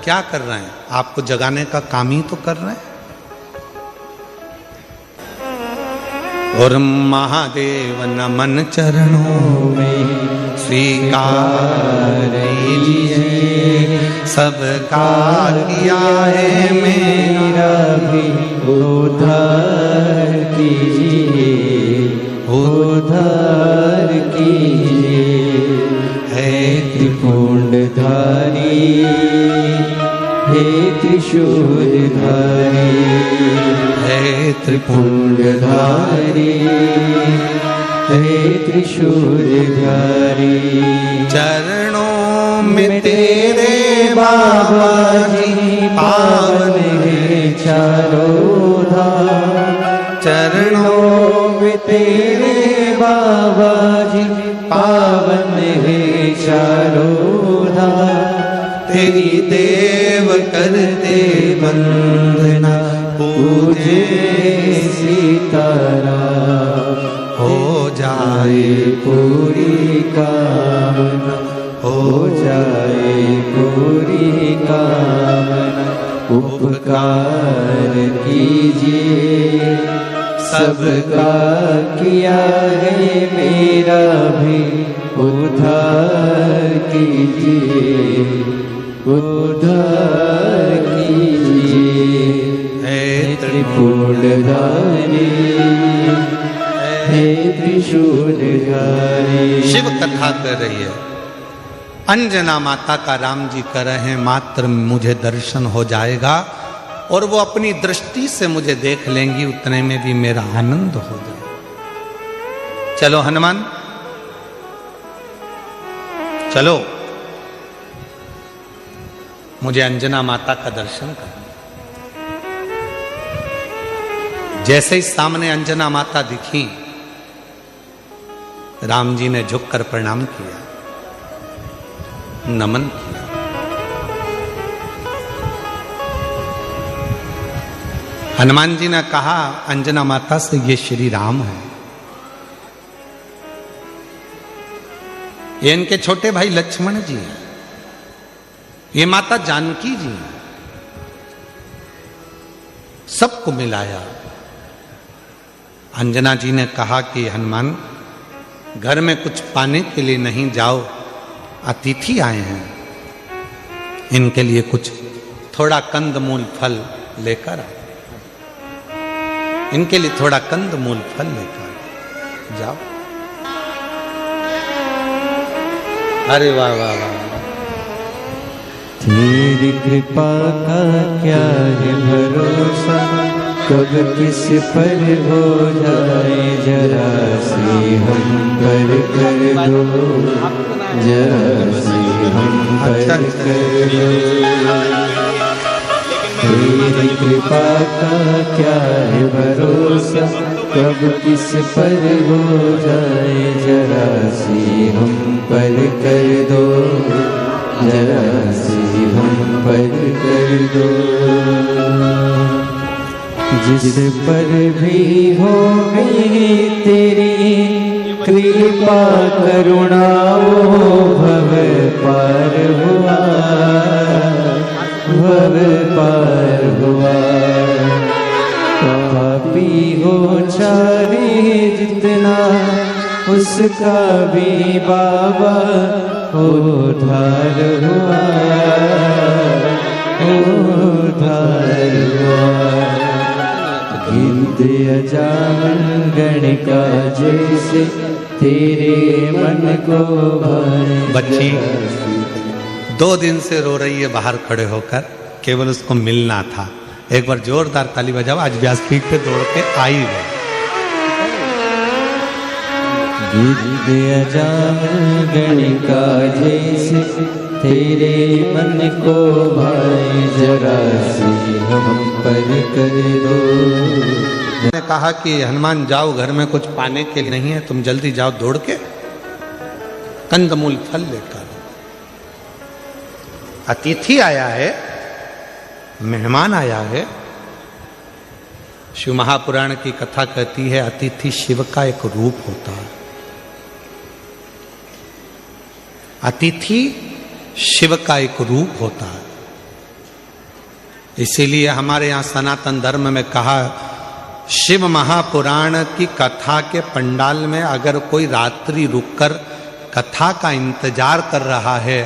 क्या कर रहे हैं? आपको जगाने का काम ही तो कर रहे हैं। और महादेव नमन चरणों में स्वीकार कीजिए, सबका किया है मेरा भी उद्धार कीजिए, उद्धार कीजिए। हे त्रिपुंडधारी, हे त्रिशूलधारी, हे त्रिपुंडधारी, हे त्रिशूलधारी। चरणों में तेरे बाबा जी पावन है चारों धाम, चरणों में तेरे बाबा जी पावन है चारों धाम, तेरी देव करते वंदना, पूजे सीताराम। हो जाए पूरी कामना, हो जाए पूरी कामना, उपकार कीजिए, सबका किया है मेरा भी उद्धार कीजिए, उद्धार कीजिए। हे त्रिपुंडधारी, हे त्रिशूलधारी। शिव कथा कर रही है, अंजना माता का राम जी कर रहे हैं, मात्र मुझे दर्शन हो जाएगा और वो अपनी दृष्टि से मुझे देख लेंगी, उतने में भी मेरा आनंद हो जाए। चलो हनुमान, चलो मुझे अंजना माता का दर्शन करना। जैसे ही सामने अंजना माता दिखी, राम जी ने झुककर प्रणाम किया। नमन किया। हनुमान जी ने कहा अंजना माता से, ये श्री राम है, ये इनके छोटे भाई लक्ष्मण जी हैं, ये माता जानकी जी हैं। सबको मिलाया। अंजना जी ने कहा कि हनुमान, घर में कुछ पाने के लिए नहीं जाओ, अतिथि आए हैं, इनके लिए कुछ थोड़ा कंदमूल फल लेकर आओ, इनके लिए थोड़ा कंदमूल फल लेकर जाओ। अरे वाह वाह वाह, तेरी कृपा का क्या है भरोसा, कब किस पर हो जाए जरा सी हम पर कर दो, जरा सी हम पर कर दो। तेरी कृपा का क्या है भरोसा, कब किस पर हो जाए जरा सी हम पर कर दो, जरा सी हम पर कर दो। जिस पर भी हो गई तेरी कृपा करुणा, वो भव पार हुआ, भव पार हुआ। पापी हो चाहे जितना, उसका भी बाबा उद्धार हुआ, उद्धार हुआ। गिनते अजामिल गणिका जैसे तेरे मन को भाए। बच्ची 2 दिन से रो रही है बाहर खड़े होकर, केवल उसको मिलना था। एक बार जोरदार ताली बजाओ। आज व्यासपीठ पे दौड़ के आई है। गिनते अजामिल गणिका जैसे तेरे मन को भाए, जरा सी हम पर कर दो। मैंने कहा कि हनुमान जाओ, घर में कुछ पाने के लिए नहीं है, तुम जल्दी जाओ दौड़ के कंदमूल फल लेकर। अतिथि आया है, मेहमान आया है। शिव महापुराण की कथा कहती है अतिथि शिव का एक रूप होता है। अतिथि शिव का एक रूप होता है। इसीलिए हमारे यहाँ सनातन धर्म में कहा, शिव महापुराण की कथा के पंडाल में अगर कोई रात्रि रुककर कथा का इंतजार कर रहा है,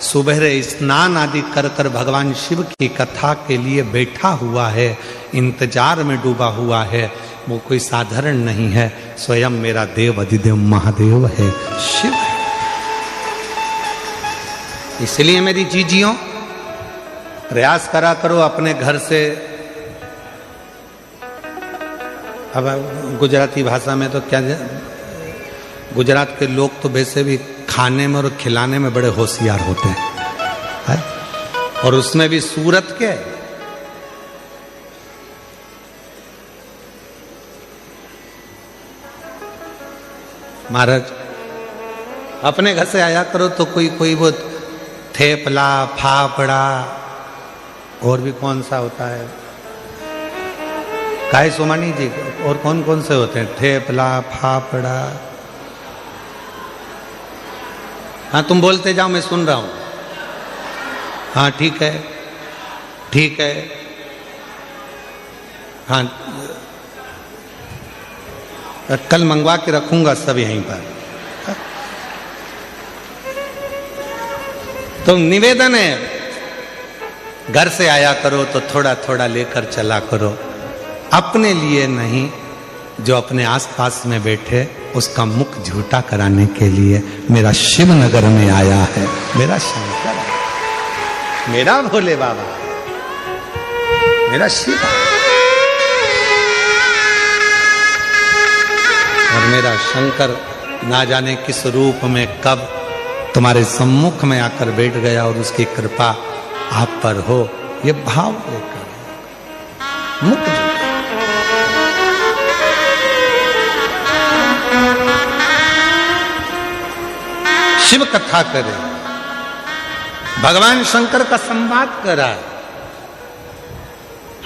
सुबह स्नान आदि कर कर भगवान शिव की कथा के लिए बैठा हुआ है, इंतजार में डूबा हुआ है, वो कोई साधारण नहीं है, स्वयं मेरा देव अधिदेव महादेव है, शिव है। इसलिए मेरी जीजियों, प्रयास करा करो अपने घर से। अब गुजराती भाषा में तो क्या, गुजरात के लोग तो वैसे भी खाने में और खिलाने में बड़े होशियार होते हैं, और उसमें भी सूरत के। महाराज अपने घर से आया करो तो कोई वो थेपला, फाफड़ा, और भी कौन सा होता है, काहे सोमानी जी, और कौन कौन से होते हैं, थेपला, फाफड़ा। हाँ तुम बोलते जाओ, मैं सुन रहा हूं। हाँ ठीक है, ठीक है। हाँ कल मंगवा के रखूंगा सब यहीं पर। तो निवेदन है, घर से आया करो तो थोड़ा थोड़ा लेकर चला करो, अपने लिए नहीं, जो अपने आसपास में बैठे उसका मुख झूठा कराने के लिए। मेरा शिव नगर में आया है, मेरा शंकर, मेरा भोले बाबा, मेरा शिव, और मेरा शंकर ना जाने किस रूप में कब तुम्हारे सम्मुख में आकर बैठ गया, और उसकी कृपा आप पर हो, ये भाव लेकर मुक्त। शिव कथा करे, भगवान शंकर का संवाद कर रहा है।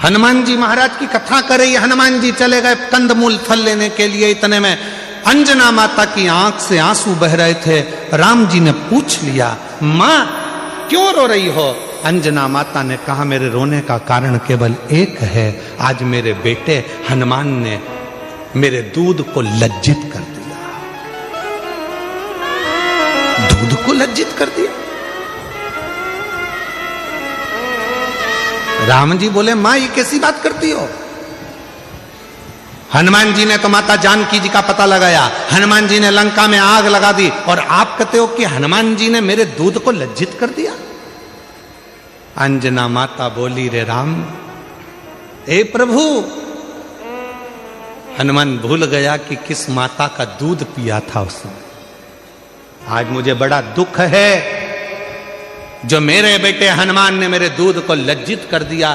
हनुमान जी महाराज की कथा कर रही है। हनुमान जी चले गए कंदमूल फल लेने के लिए, इतने में अंजना माता की आंख से आंसू बह रहे थे। राम जी ने पूछ लिया, मां क्यों रो रही हो? अंजना माता ने कहा, मेरे रोने का कारण केवल एक है, आज मेरे बेटे हनुमान ने मेरे दूध को लज्जित कर दिया। दूध को लज्जित कर दिया? राम जी बोले, मां ये कैसी बात करती हो? हनुमान जी ने तो माता जानकी जी का पता लगाया, हनुमान जी ने लंका में आग लगा दी, और आप कहते हो कि हनुमान जी ने मेरे दूध को लज्जित कर दिया? अंजना माता बोली, रे राम, ए प्रभु, हनुमान भूल गया कि किस माता का दूध पिया था उसने। आज मुझे बड़ा दुख है जो मेरे बेटे हनुमान ने मेरे दूध को लज्जित कर दिया।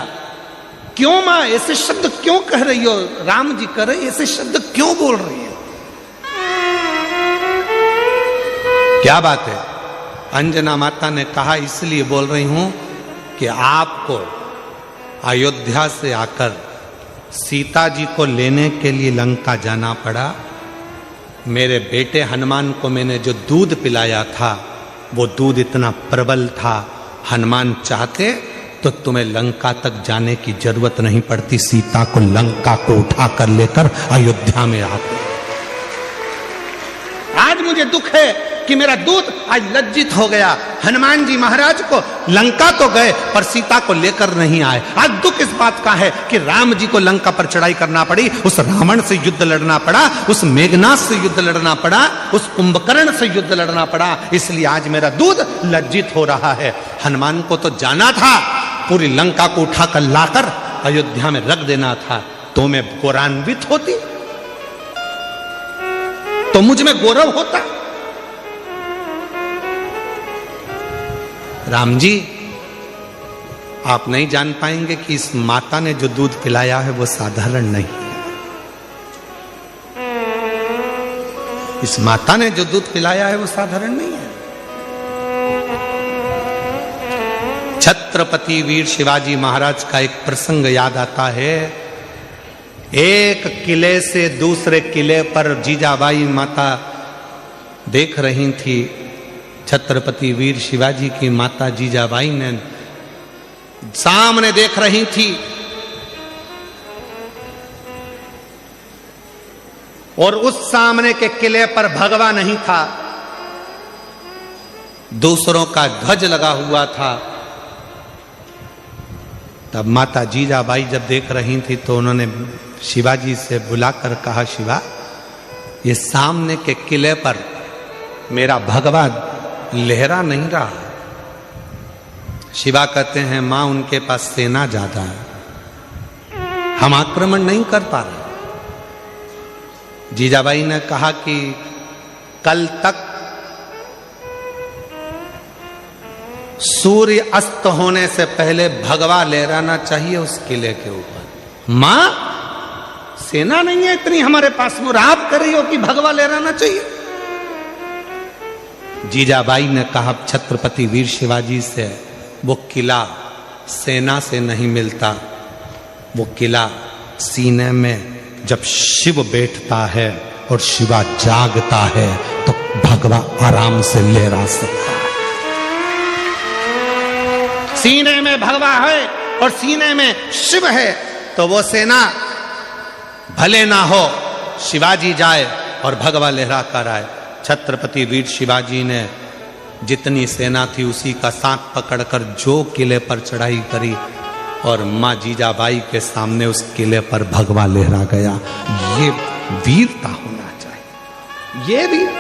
क्यों मां ऐसे शब्द क्यों कह रही हो? राम जी कह रहे, ऐसे शब्द क्यों बोल रही हो? क्या बात है? अंजना माता ने कहा, इसलिए बोल रही हूं कि आपको अयोध्या से आकर सीता जी को लेने के लिए लंका जाना पड़ा। मेरे बेटे हनुमान को मैंने जो दूध पिलाया था वो दूध इतना प्रबल था, हनुमान चाहते तो तुम्हें लंका तक जाने की जरूरत नहीं पड़ती, सीता को लंका को उठाकर लेकर अयोध्या में आते। आज मुझे दुख है कि मेरा दूत आज लज्जित हो गया। हनुमान जी महाराज को लंका तो गए पर सीता को लेकर नहीं आए। आज दुख इस बात का है कि राम जी को लंका पर चढ़ाई करना पड़ी, उस रावण से युद्ध लड़ना पड़ा, उस मेघनाथ से युद्ध लड़ना पड़ा, उस कुंभकर्ण से युद्ध लड़ना पड़ा, इसलिए आज मेरा दूध लज्जित हो रहा है। हनुमान को तो जाना था, पूरी लंका को उठाकर लाकर अयोध्या में रख देना था, तो मैं गौरवान्वित होती, तो मुझ में गौरव होता। राम जी, आप नहीं जान पाएंगे कि इस माता ने जो दूध पिलाया है वो साधारण नहीं है। इस माता ने जो दूध पिलाया है वो साधारण नहीं है। छत्रपति वीर शिवाजी महाराज का एक प्रसंग याद आता है। एक किले से दूसरे किले पर जीजाबाई माता देख रही थी। छत्रपति वीर शिवाजी की माता जीजाबाई ने सामने देख रही थी और उस सामने के किले पर भगवा नहीं था, दूसरों का ध्वज लगा हुआ था। तब माता जीजाबाई जब देख रही थी तो उन्होंने शिवाजी से बुलाकर कहा, शिवा, ये सामने के किले पर मेरा भगवा लहरा नहीं रहा। शिवा कहते हैं, मां उनके पास सेना ज्यादा है, हम आक्रमण नहीं कर पा रहे। जीजाबाई ने कहा कि कल तक सूर्य अस्त होने से पहले भगवा लहराना चाहिए उस किले के ऊपर। मां, सेना नहीं है इतनी हमारे पास, वो आप कर रही हो कि भगवा लहराना चाहिए। जीजाबाई ने कहा छत्रपति वीर शिवाजी से, वो किला सेना से नहीं मिलता, वो किला सीने में जब शिव बैठता है और शिवा जागता है तो भगवा आराम से लहरा सकता है। सीने में भगवा है और सीने में शिव है तो वो सेना भले ना हो, शिवाजी जाए और भगवा लहरा कर आए। छत्रपति वीर शिवाजी ने जितनी सेना थी उसी का साथ पकड़कर जो किले पर चढ़ाई करी और मां जीजाबाई के सामने उस किले पर भगवा लहरा गया। ये वीरता होना चाहिए, ये वीर।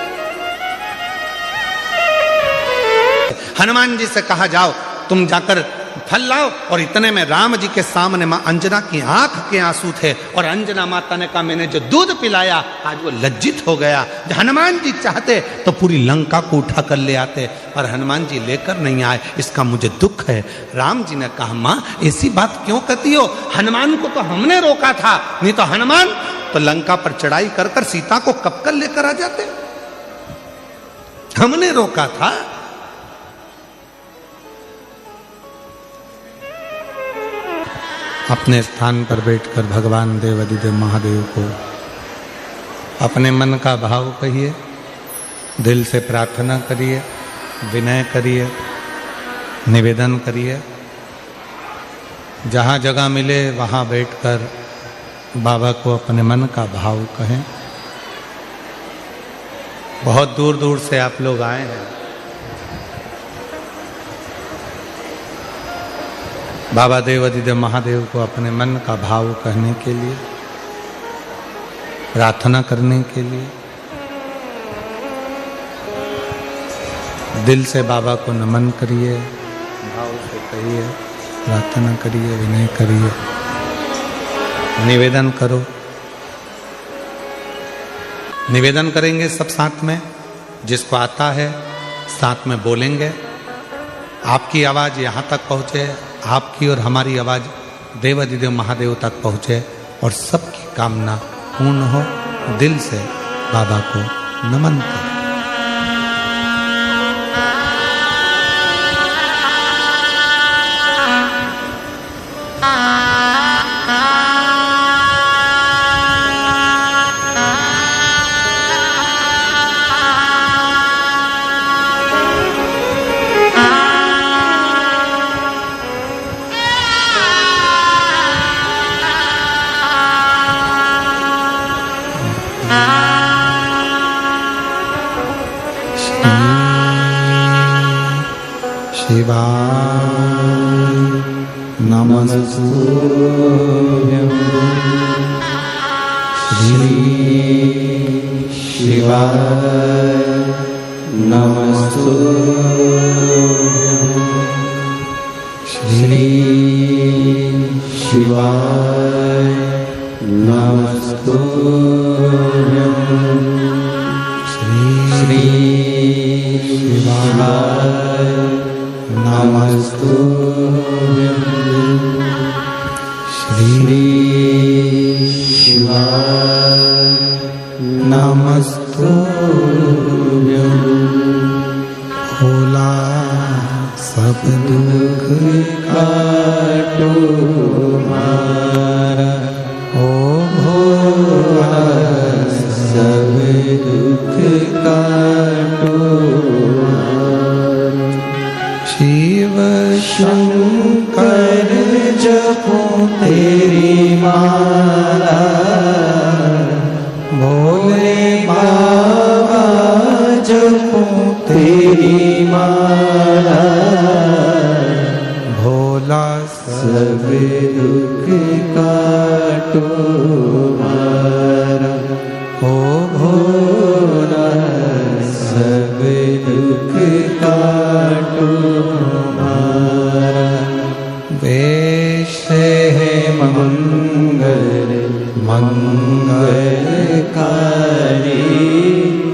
हनुमान जी से कहा, जाओ तुम जाकर फल लाओ, और इतने में राम जी के सामने मां अंजना की आंख के आंसू थे और अंजना माता ने कहा, मैंने जो दूध पिलाया आज वो लज्जित हो गया। हनुमान जी चाहते तो पूरी लंका को उठा कर ले आते, और हनुमान जी लेकर नहीं आए, इसका मुझे दुख है। राम जी ने कहा, मां ऐसी बात क्यों कहती हो? हनुमान को तो हमने रोका था, नहीं तो हनुमान तो लंका पर चढ़ाई कर कर सीता को कब कर लेकर आ जाते, हमने रोका था। अपने स्थान पर बैठकर भगवान देवाधिदेव महादेव को अपने मन का भाव कहिए, दिल से प्रार्थना करिए, विनय करिए, निवेदन करिए। जहाँ जगह मिले वहाँ बैठकर बाबा को अपने मन का भाव कहें। बहुत दूर दूर से आप लोग आए हैं। बाबा देवाधिदेव महादेव को अपने मन का भाव कहने के लिए, प्रार्थना करने के लिए, दिल से बाबा को नमन करिए, भाव से कहिए, प्रार्थना करिए, विनय करिए, निवेदन करो। निवेदन करेंगे सब साथ में, जिसको आता है साथ में बोलेंगे। आपकी आवाज़ यहाँ तक पहुँचे, आपकी और हमारी आवाज़ देवाधिदेव महादेव तक पहुँचे और सबकी कामना पूर्ण हो। दिल से बाबा को नमन करें। शिवाय नमस्तुभ्यं श्री शिवाय नमस्तुभ्यं श्री शिवाय नमस्तुभ्यं श्री शिवाय नमस्तुभ्यं श्री शिवाय नमस्तुभ्यं। भोला सब दुख काटो हमारा, ओ भोला सब दुख काटो। शिव शंकर जपो तेरी माला, भोले बाबा जपो तेरी माला। भोला सब दुख काटो हमारा, ओ भोला सब दुख काटो हमारा। वेश है मंगल मंगलकारी,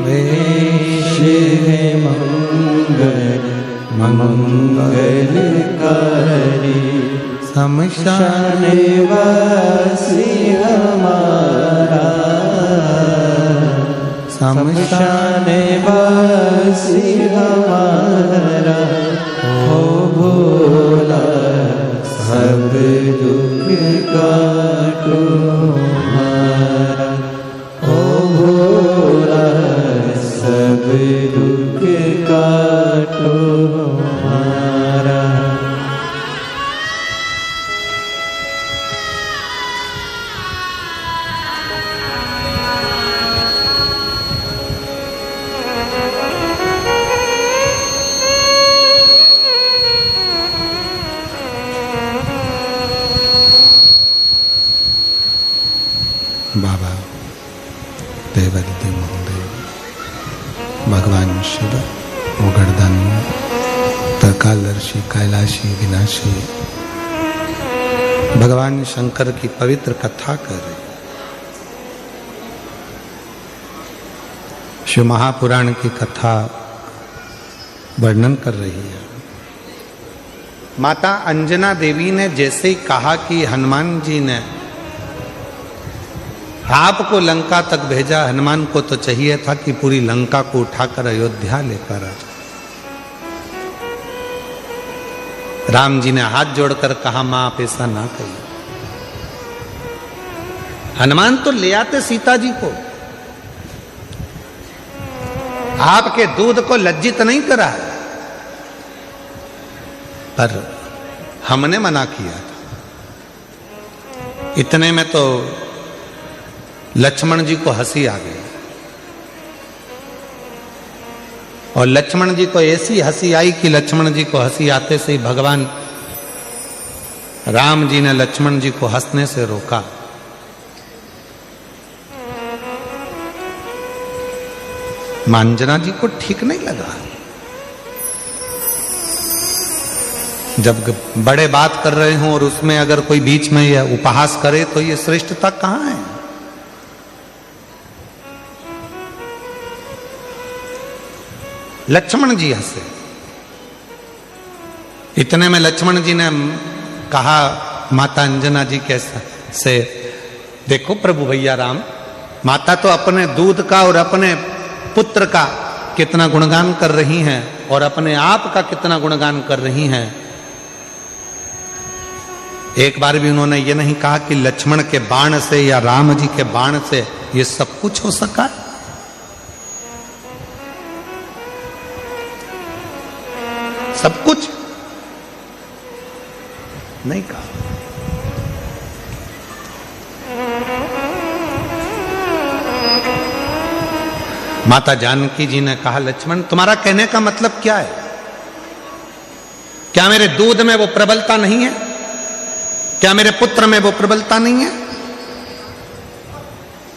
वेश है मंगल मंगलकारी। शमशान वासी हमारा, शमशान वासी हमारा। हो भोला सब दुख काटो हमारा, ओ भोला सब दुख काटो हमारा। बाबा देवाधिदेव महादेव, भगवान शिव, मोगड़दानी, त्रिकालदर्शी, कैलाशी, विनाशी, भगवान शंकर की पवित्र कथा कर रहे। शिव महापुराण की कथा वर्णन कर रही है। माता अंजना देवी ने जैसे ही कहा कि हनुमान जी ने आपको लंका तक भेजा, हनुमान को तो चाहिए था कि पूरी लंका को उठाकर अयोध्या लेकर आ। राम जी ने हाथ जोड़कर कहा, मां आप ऐसा ना कहिए, हनुमान तो ले आते सीता जी को, आपके दूध को लज्जित नहीं करा, पर हमने मना किया था। इतने में तो लक्ष्मण जी को हंसी आ गई, और लक्ष्मण जी को ऐसी हंसी आई कि लक्ष्मण जी को हंसी आते से ही भगवान राम जी ने लक्ष्मण जी को हंसने से रोका। अंजना जी को ठीक नहीं लगा। जब बड़े बात कर रहे हों और उसमें अगर कोई बीच में यह उपहास करे तो ये श्रेष्ठता कहां है? लक्ष्मण जी हंसे। इतने में लक्ष्मण जी ने कहा माता अंजना जी के से, देखो प्रभु भैया राम, माता तो अपने दूध का और अपने पुत्र का कितना गुणगान कर रही हैं और अपने आप का कितना गुणगान कर रही हैं। एक बार भी उन्होंने ये नहीं कहा कि लक्ष्मण के बाण से या राम जी के बाण से ये सब कुछ हो सका। सब कुछ नहीं कहा। माता जानकी जी ने कहा लक्ष्मण तुम्हारा कहने का मतलब क्या है? क्या मेरे दूध में वो प्रबलता नहीं है? क्या मेरे पुत्र में वो प्रबलता नहीं है?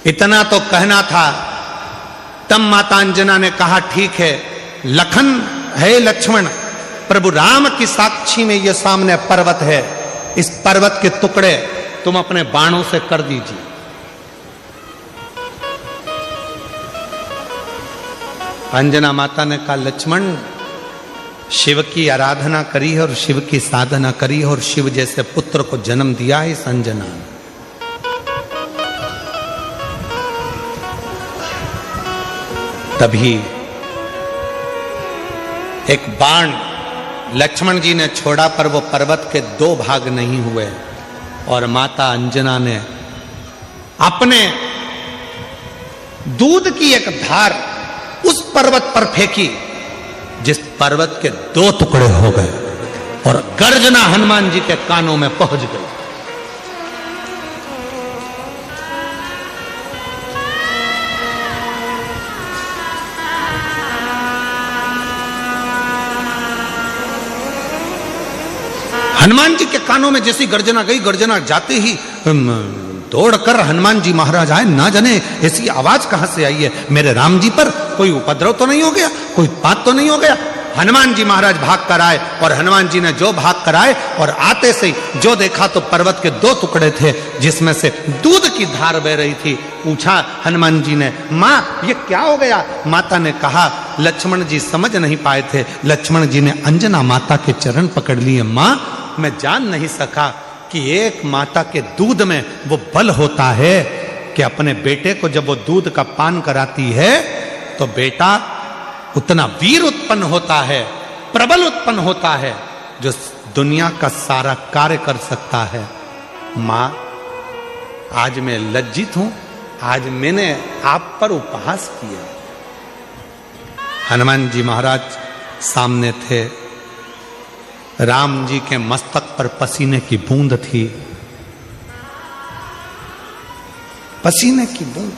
इतना तो कहना था। तब माता अंजना ने कहा ठीक है लखन है लक्ष्मण, प्रभु राम की साक्षी में ये सामने पर्वत है, इस पर्वत के टुकड़े तुम अपने बाणों से कर दीजिए। अंजना माता ने कहा लक्ष्मण शिव की आराधना करी है और शिव की साधना करी है और शिव जैसे पुत्र को जन्म दिया है इस अंजना ने। तभी एक बाण लक्ष्मण जी ने छोड़ा पर वो पर्वत के दो भाग नहीं हुए और माता अंजना ने अपने दूध की एक धार उस पर्वत पर फेंकी जिस पर्वत के दो टुकड़े हो गए और गर्जना हनुमान जी के कानों में पहुंच गई। हनुमान जी के कानों में जैसी गर्जना गई, गर्जना जाते ही दौड़कर हनुमान जी महाराज आए। ना जाने ऐसी आवाज कहां से आई है, मेरे राम जी पर कोई उपद्रव तो नहीं हो गया, कोई बात तो नहीं हो गया। हनुमान जी महाराज भाग कर आए और हनुमान जी ने जो भाग कर आए और आते से जो देखा तो पर्वत के दो टुकड़े थे जिसमें से दूध की धार बह रही थी। पूछा हनुमान जी ने मां ये क्या हो गया? माता ने कहा लक्ष्मण जी समझ नहीं पाए थे। लक्ष्मण जी ने अंजना माता के चरण पकड़ लिए। मां मैं जान नहीं सका कि एक माता के दूध में वो बल होता है कि अपने बेटे को जब वो दूध का पान कराती है तो बेटा उतना वीर उत्पन्न होता है, प्रबल उत्पन्न होता है जो दुनिया का सारा कार्य कर सकता है। मां आज मैं लज्जित हूं, आज मैंने आप पर उपहास किया। हनुमान जी महाराज सामने थे, राम जी के मस्तक पर पसीने की बूंद थी, पसीने की बूंद।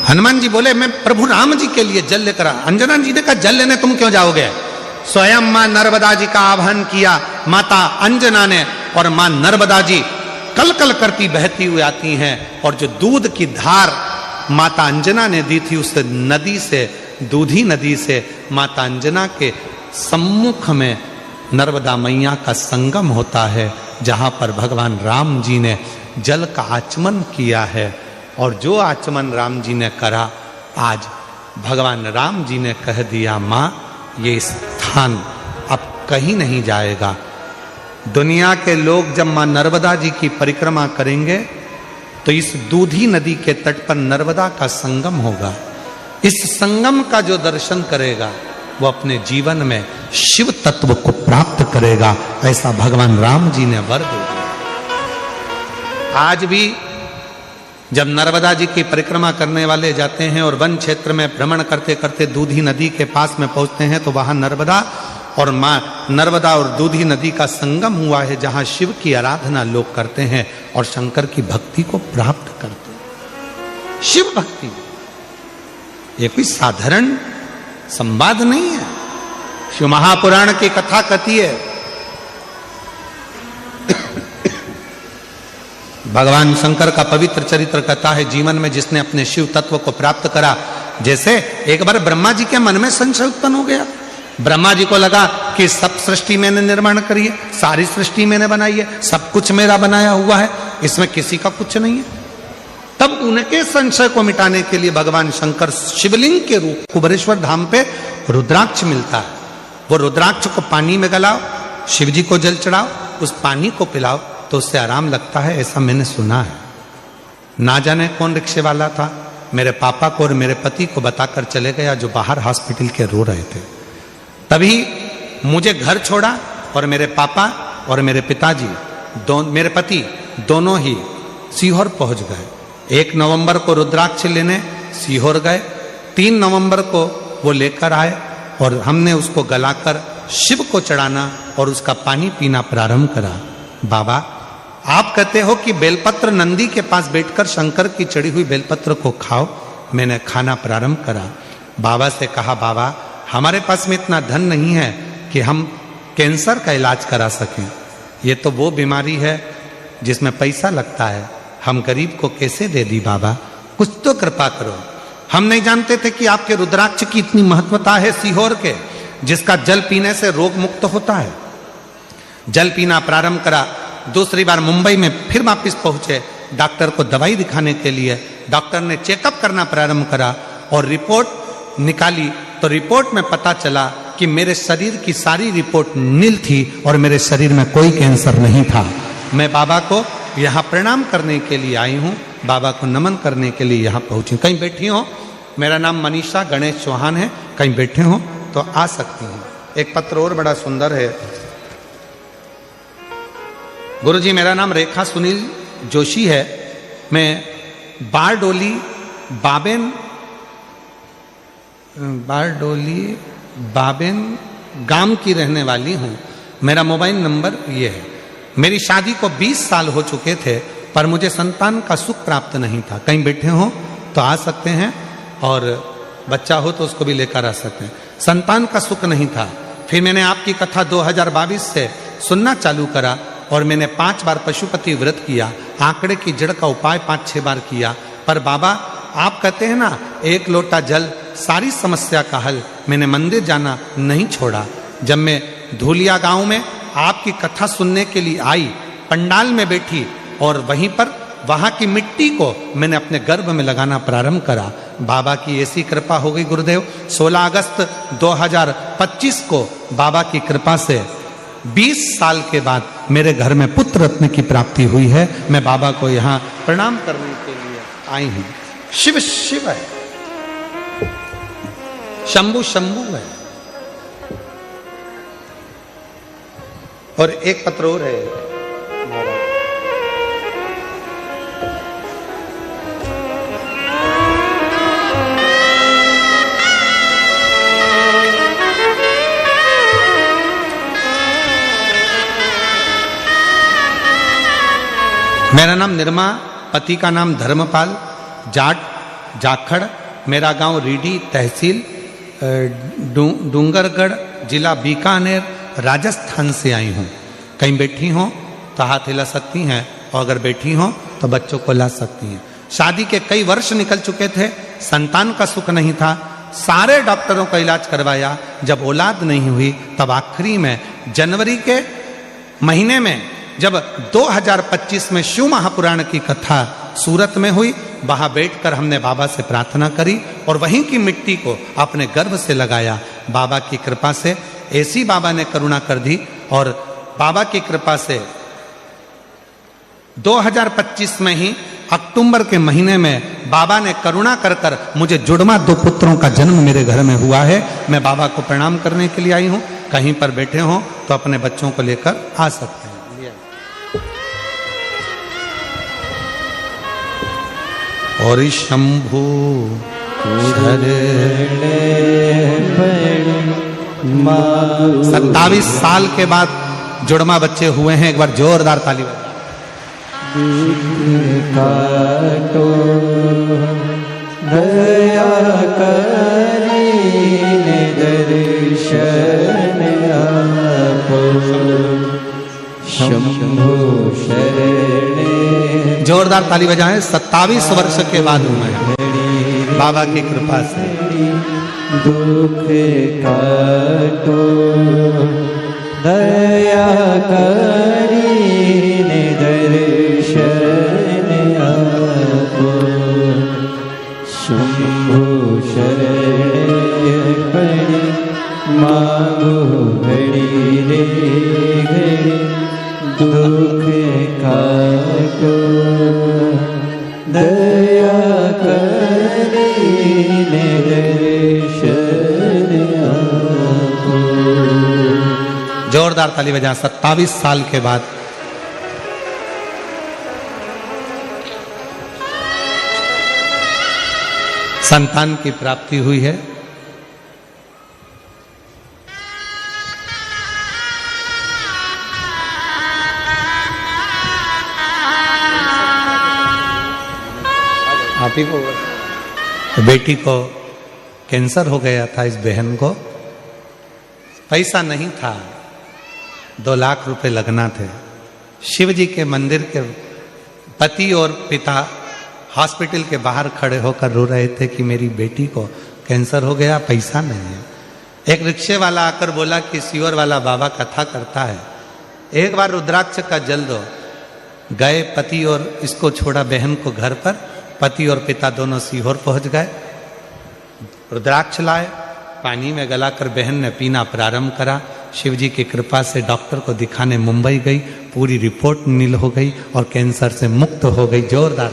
हनुमान जी बोले मैं प्रभु राम जी के लिए जल लेकर। अंजना जी ने कहा जल लेने तुम क्यों जाओगे? स्वयं मां नर्मदा जी का आह्वान किया माता अंजना ने और मां नर्मदा जी कल कल करती बहती हुई आती हैं और जो दूध की धार माता अंजना ने दी थी उस नदी से, दूधी नदी से माता अंजना के सम्मुख में नर्मदा मैया का संगम होता है जहां पर भगवान राम जी ने जल का आचमन किया है। और जो आचमन राम जी ने करा आज भगवान राम जी ने कह दिया मां ये स्थान अब कहीं नहीं जाएगा। दुनिया के लोग जब मां नर्मदा जी की परिक्रमा करेंगे तो इस दूधी नदी के तट पर नर्मदा का संगम होगा। इस संगम का जो दर्शन करेगा वो अपने जीवन में शिव तत्व को प्राप्त करेगा, ऐसा भगवान राम जी ने वर दे दिया। आज भी जब नर्मदा जी की परिक्रमा करने वाले जाते हैं और वन क्षेत्र में भ्रमण करते करते दूधी नदी के पास में पहुंचते हैं, तो वहां नर्मदा और दूधी नदी का संगम हुआ है, जहां शिव की आराधना लोग करते हैं और शंकर की भक्ति को प्राप्त करते हैं। शिव भक्ति ये कोई साधारण संवाद नहीं है। शिव महापुराण की कथा कथी है, भगवान शंकर का पवित्र चरित्र कथा है। जीवन में जिसने अपने शिव तत्व को प्राप्त करा, जैसे एक बार ब्रह्मा जी के मन में संशय उत्पन्न हो गया। ब्रह्मा जी को लगा कि सब सृष्टि मैंने निर्माण करी है, सारी सृष्टि मैंने बनाई है, सब कुछ मेरा बनाया हुआ है, इसमें किसी का कुछ नहीं है। तब उनके संशय को मिटाने के लिए भगवान शंकर शिवलिंग के रूप कुबेरेश्वर धाम पे रुद्राक्ष मिलता है। वो रुद्राक्ष को पानी में गलाओ, शिव जी को जल चढ़ाओ, उस पानी को पिलाओ तो उससे आराम लगता है, ऐसा मैंने सुना है। ना जाने कौन रिक्शे वाला था, मेरे पापा को और मेरे पति को बताकर चले गया, जो बाहर हॉस्पिटल के रो रहे थे। तभी मुझे घर छोड़ा और मेरे पापा और मेरे पिताजी मेरे पति दोनों ही सीहोर पहुंच गए। 1 नवंबर को रुद्राक्ष लेने सीहोर गए, 3 नवंबर को वो लेकर आए और हमने उसको गलाकर शिव को चढ़ाना और उसका पानी पीना प्रारंभ करा। बाबा, आप कहते हो कि बेलपत्र नंदी के पास बैठकर शंकर की चढ़ी हुई बेलपत्र को खाओ। मैंने खाना प्रारंभ करा। बाबा से कहा, बाबा हमारे पास में इतना धन नहीं है कि हम कैंसर का इलाज करा सकें। ये तो वो बीमारी है जिसमें पैसा लगता है, हम गरीब को कैसे दे दी बाबा, कुछ तो कृपा करो। हम नहीं जानते थे कि आपके रुद्राक्ष की इतनी महत्वता है सीहोर के, जिसका जल पीने से रोग मुक्त होता है। जल पीना प्रारंभ करा। दूसरी बार मुंबई में फिर वापिस पहुंचे डॉक्टर को दवाई दिखाने के लिए। डॉक्टर ने चेकअप करना प्रारंभ करा और रिपोर्ट निकाली, तो रिपोर्ट में पता चला कि मेरे शरीर की सारी रिपोर्ट नील थी और मेरे शरीर में कोई कैंसर नहीं था। मैं बाबा को यहाँ प्रणाम करने के लिए आई हूँ, बाबा को नमन करने के लिए यहाँ पहुंची। कहीं बैठी हो, मेरा नाम मनीषा गणेश चौहान है, कहीं बैठे हो तो आ सकती हैं। एक पत्र और बड़ा सुंदर है। गुरुजी, मेरा नाम रेखा सुनील जोशी है, मैं बारडोली बाबेन गांव की रहने वाली हूँ। मेरा मोबाइल नंबर ये है। मेरी शादी को 20 साल हो चुके थे, पर मुझे संतान का सुख प्राप्त नहीं था। कहीं बैठे हो तो आ सकते हैं और बच्चा हो तो उसको भी लेकर आ सकते हैं। संतान का सुख नहीं था। फिर मैंने आपकी कथा 2022 से सुनना चालू करा और मैंने 5 बार पशुपति व्रत किया, आंकड़े की जड़ का उपाय 5-6 बार किया। पर बाबा, आप कहते हैं ना 1 लोटा जल सारी समस्या का हल। मैंने मंदिर जाना नहीं छोड़ा। जब मैं धूलिया गांव में आपकी कथा सुनने के लिए आई, पंडाल में बैठी और वहीं पर वहां की मिट्टी को मैंने अपने गर्भ में लगाना प्रारंभ करा। बाबा की ऐसी कृपा हो गई गुरुदेव, 16 अगस्त 2025 को बाबा की कृपा से 20 साल के बाद मेरे घर में पुत्र रत्न की प्राप्ति हुई है। मैं बाबा को यहाँ प्रणाम करने के लिए आई हूँ। शिव शिव है, शंभु शंभु है। और एक पत्र और है। मेरा नाम निर्मा, पति का नाम धर्मपाल, जाट जाखड़, मेरा गांव रीडी, तहसील डूंगरगढ़, जिला बीकानेर, राजस्थान से आई हूँ। कहीं बैठी हो तो हाथ हिला सकती हैं और अगर बैठी हो तो बच्चों को ला सकती हैं। शादी के कई वर्ष निकल चुके थे, संतान का सुख नहीं था, सारे डॉक्टरों का इलाज करवाया। जब औलाद नहीं हुई तब आखिरी में जनवरी के महीने में जब 2025 में शिव महापुराण की कथा सूरत में हुई, वहां बैठकर हमने बाबा से प्रार्थना करी और वहीं की मिट्टी को अपने गर्भ से लगाया। बाबा की कृपा से ऐसी बाबा ने करुणा कर दी और बाबा की कृपा से 2025 में ही अक्टूबर के महीने में बाबा ने करुणा कर कर मुझे जुड़वा 2 पुत्रों का जन्म मेरे घर में हुआ है। मैं बाबा को प्रणाम करने के लिए आई हूँ। कहीं पर बैठे हों तो अपने बच्चों को लेकर आ सकते हैं। और शंभु शरणे 27 साल के बाद जुड़मा बच्चे हुए हैं। एक बार जोरदार ताली बजाओ। काटो दया करीने दर्शन आपो शंभु शरणे। जोरदार ताली बजाएं। 27 वर्ष के बाद हुए हैं बाबा की कृपा से। दुख काटो दया करीने दर्शन आपो शंभु शरणे पड़ी मांगो घड़ी रे घड़ी दुख काटो दया करीने दर्शन आपो। जोरदार ताली बजा। 27 साल के बाद संतान की प्राप्ति हुई है। आप ही को बेटी को कैंसर हो गया था। इस बहन को पैसा नहीं था, 2 लाख रुपए लगना थे। शिव जी के मंदिर के पति और पिता हॉस्पिटल के बाहर खड़े होकर रो रहे थे कि मेरी बेटी को कैंसर हो गया, पैसा नहीं है। एक रिक्शे वाला आकर बोला कि सीवर वाला बाबा कथा करता है, एक बार रुद्राक्ष का जल दो। गए पति और इसको छोड़ा बहन को घर पर। पति और पिता दोनों सीहोर पहुंच गए। रुद्राक्ष लाए, पानी में गलाकर बहन ने पीना प्रारंभ करा। शिव जी की कृपा से डॉक्टर को दिखाने मुंबई गई। पूरी रिपोर्ट नील हो गई और कैंसर से मुक्त हो गई। जोरदार।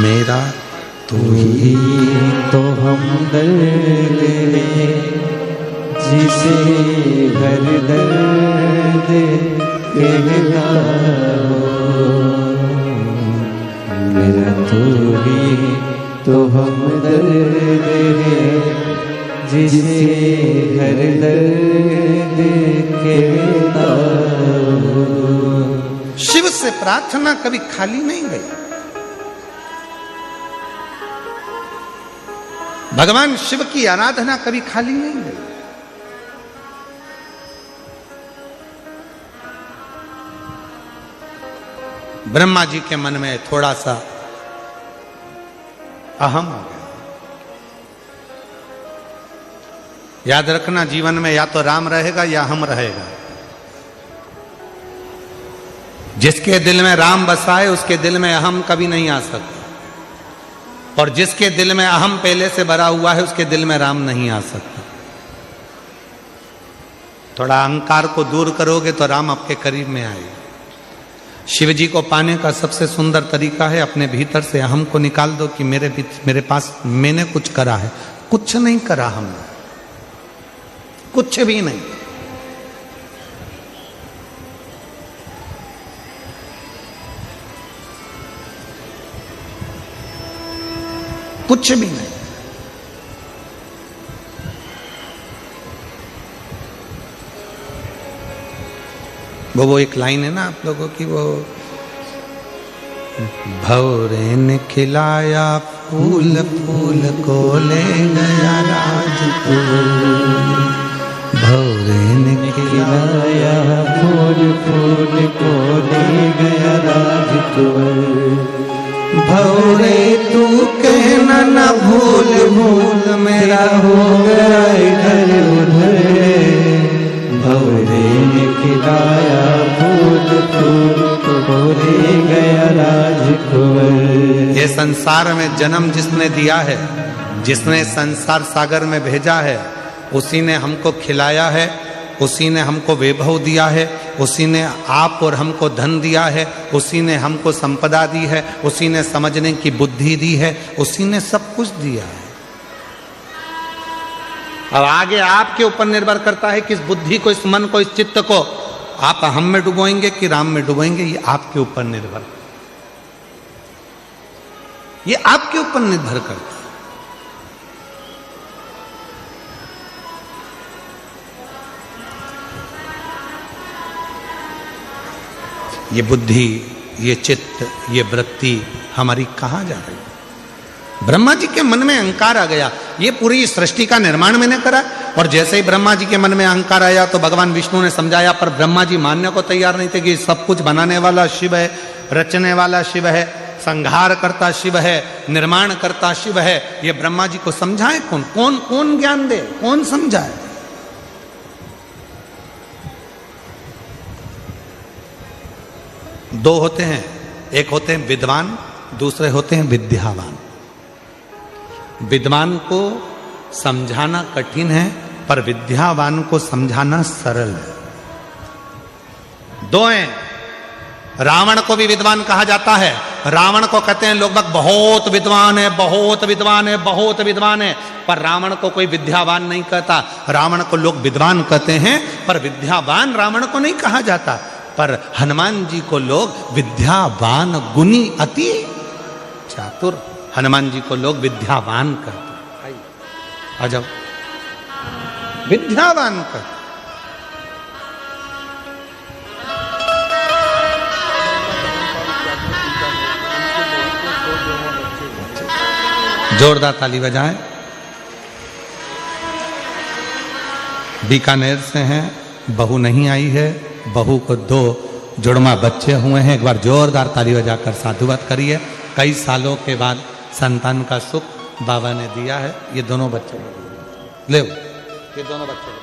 मेरा तू ही तो हमदर्द है जिसे हर दर्द कहता हो। मेरा तू ही तो हमदर्द है जिसे हर दर्द कहता हो। शिव से प्रार्थना कभी खाली नहीं गई। भगवान शिव की आराधना कभी खाली नहीं गई। ब्रह्मा जी के मन में थोड़ा सा अहम आ गया। याद रखना, जीवन में या तो राम रहेगा या हम रहेगा। जिसके दिल में राम बसा है उसके दिल में अहम कभी नहीं आ सकता, और जिसके दिल में अहम पहले से भरा हुआ है उसके दिल में राम नहीं आ सकता। थोड़ा अहंकार को दूर करोगे तो राम आपके करीब में आएगा। शिव जी को पाने का सबसे सुंदर तरीका है अपने भीतर से अहम को निकाल दो कि मेरे पास मैंने कुछ करा है। कुछ नहीं करा हमने, कुछ भी नहीं। कुछ भी नहीं। वो एक लाइन है ना आप लोगों की, वो भौरे ने खिलाया फूल, फूल को ले गया राजकुमार। भौरे ने खिलाया फूल, फूल को ले गया राजकुमार। भौरे तू कहना न भूल, भूल मेरा हो गया इधर उधर। भौरे ने खिलाया फूल, फूल को ले गया राजकुमार। ये संसार में जन्म जिसने दिया है, जिसने संसार सागर में भेजा है, उसी ने हमको खिलाया है उसी ने हमको वैभव दिया है, उसी ने आप और हमको धन दिया है, उसी ने हमको संपदा दी है, उसी ने समझने की बुद्धि दी है, उसी ने सब कुछ दिया है। अब आगे आपके ऊपर निर्भर करता है कि इस बुद्धि को, इस मन को, इस चित्त को आप हम में डुबोएंगे कि राम में डुबोएंगे, ये आपके ऊपर निर्भर, ये आपके ऊपर निर्भर करता है। ये बुद्धि, ये चित्त, ये वृत्ति हमारी कहां जा रही है? ब्रह्मा जी के मन में अहंकार आ गया, ये पूरी सृष्टि का निर्माण मैंने करा। और जैसे ही ब्रह्मा जी के मन में अहंकार आया तो भगवान विष्णु ने समझाया, पर ब्रह्मा जी मानने को तैयार नहीं थे कि सब कुछ बनाने वाला शिव है, रचने वाला शिव है, संहार करता शिव है, निर्माण करता शिव है। ये ब्रह्मा जी को समझाए कौन? कौन कौन ज्ञान दे, कौन समझाए? दो होते हैं, एक होते हैं विद्वान, दूसरे होते हैं विद्यावान। विद्वान को समझाना कठिन है, पर विद्यावान को समझाना सरल है। दो हैं। रावण को भी विद्वान कहा जाता है। रावण को कहते हैं लोग बहुत विद्वान है, बहुत विद्वान है, बहुत विद्वान है, पर रावण को कोई विद्यावान नहीं कहता। रावण को लोग विद्वान कहते हैं, पर विद्यावान रावण को नहीं कहा जाता। पर हनुमान जी को लोग विद्यावान गुणी अति चातुर, हनुमान जी को लोग विद्यावान कहते हैं। आ जाओ, विद्यावान कहते। जोरदार ताली बजाएं। बीकानेर से हैं, बहू नहीं आई है, बहू को 2 जुड़वा बच्चे हुए हैं। एक बार जोरदार ताली बजाकर साधुवाद करिए। कई सालों के बाद संतान का सुख बाबा ने दिया है। ये दोनों बच्चे ले, ये दोनों बच्चे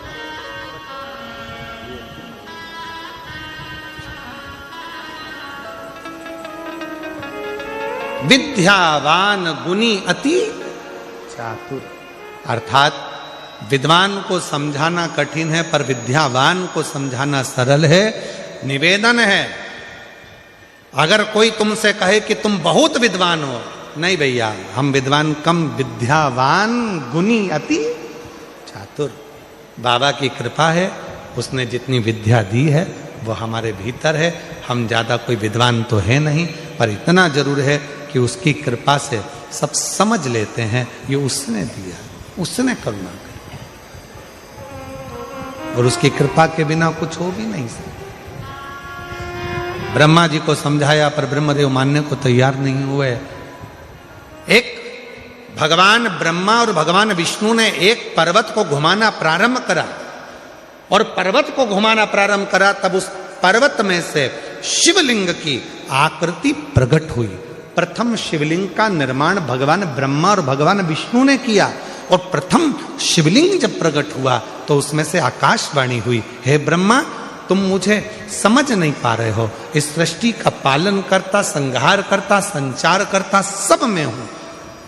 विद्यावान गुणी अति चातुर, अर्थात विद्वान को समझाना कठिन है, पर विद्यावान को समझाना सरल है। निवेदन है, अगर कोई तुमसे कहे कि तुम बहुत विद्वान हो, नहीं भैया, हम विद्वान कम, विद्यावान गुणी अति चातुर। बाबा की कृपा है, उसने जितनी विद्या दी है वो हमारे भीतर है। हम ज़्यादा कोई विद्वान तो है नहीं, पर इतना जरूर है कि उसकी कृपा से सब समझ लेते हैं। ये उसने दिया, उसने करुणा की, और उसकी कृपा के बिना कुछ हो भी नहीं सकता। ब्रह्मा जी को समझाया, पर ब्रह्मदेव मानने को तैयार नहीं हुए। एक भगवान ब्रह्मा और भगवान विष्णु ने एक पर्वत को घुमाना प्रारंभ करा, और पर्वत को घुमाना प्रारंभ करा, तब उस पर्वत में से शिवलिंग की आकृति प्रकट हुई। प्रथम शिवलिंग का निर्माण भगवान ब्रह्मा और भगवान विष्णु ने किया, और प्रथम शिवलिंग जब प्रकट हुआ तो उसमें से आकाशवाणी हुई, हे ब्रह्मा, तुम मुझे समझ नहीं पा रहे हो, इस सृष्टि का पालन करता, संहार करता, संचार करता सब मैं हूं।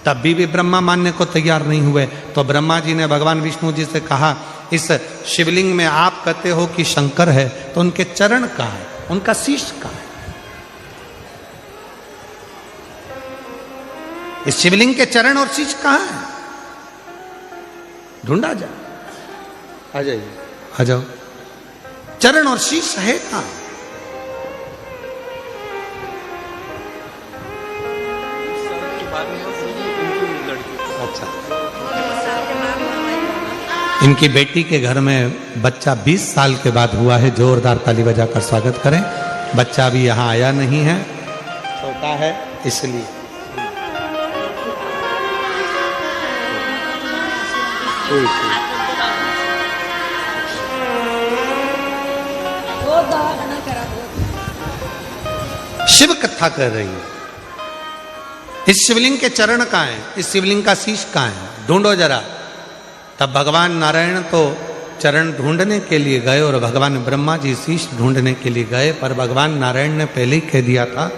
तब भी ब्रह्मा मानने को तैयार नहीं हुए। तो ब्रह्मा जी ने भगवान विष्णु जी से कहा, इस शिवलिंग में आप कहते हो कि शंकर है, तो उनके चरण कहाँ है, उनका शीश कहाँ है? इस शिवलिंग के चरण और शीश कहाँ है? ढूंढा जा, आ जाइए, आ जाओ। चरण और शीश है कहाँ? अच्छा, इनकी बेटी के घर में बच्चा 20 साल के बाद हुआ है। जोरदार ताली बजाकर स्वागत करें। बच्चा भी यहाँ आया नहीं है, छोटा है इसलिए। शिव कथा कर रही है। इस शिवलिंग के चरण कहाँ हैं? इस शिवलिंग का शीश कहाँ है? ढूंढो जरा। तब भगवान नारायण तो चरण ढूंढने के लिए गए, और भगवान ब्रह्मा जी शीश ढूंढने के लिए गए, पर भगवान नारायण ने पहले ही कह दिया था,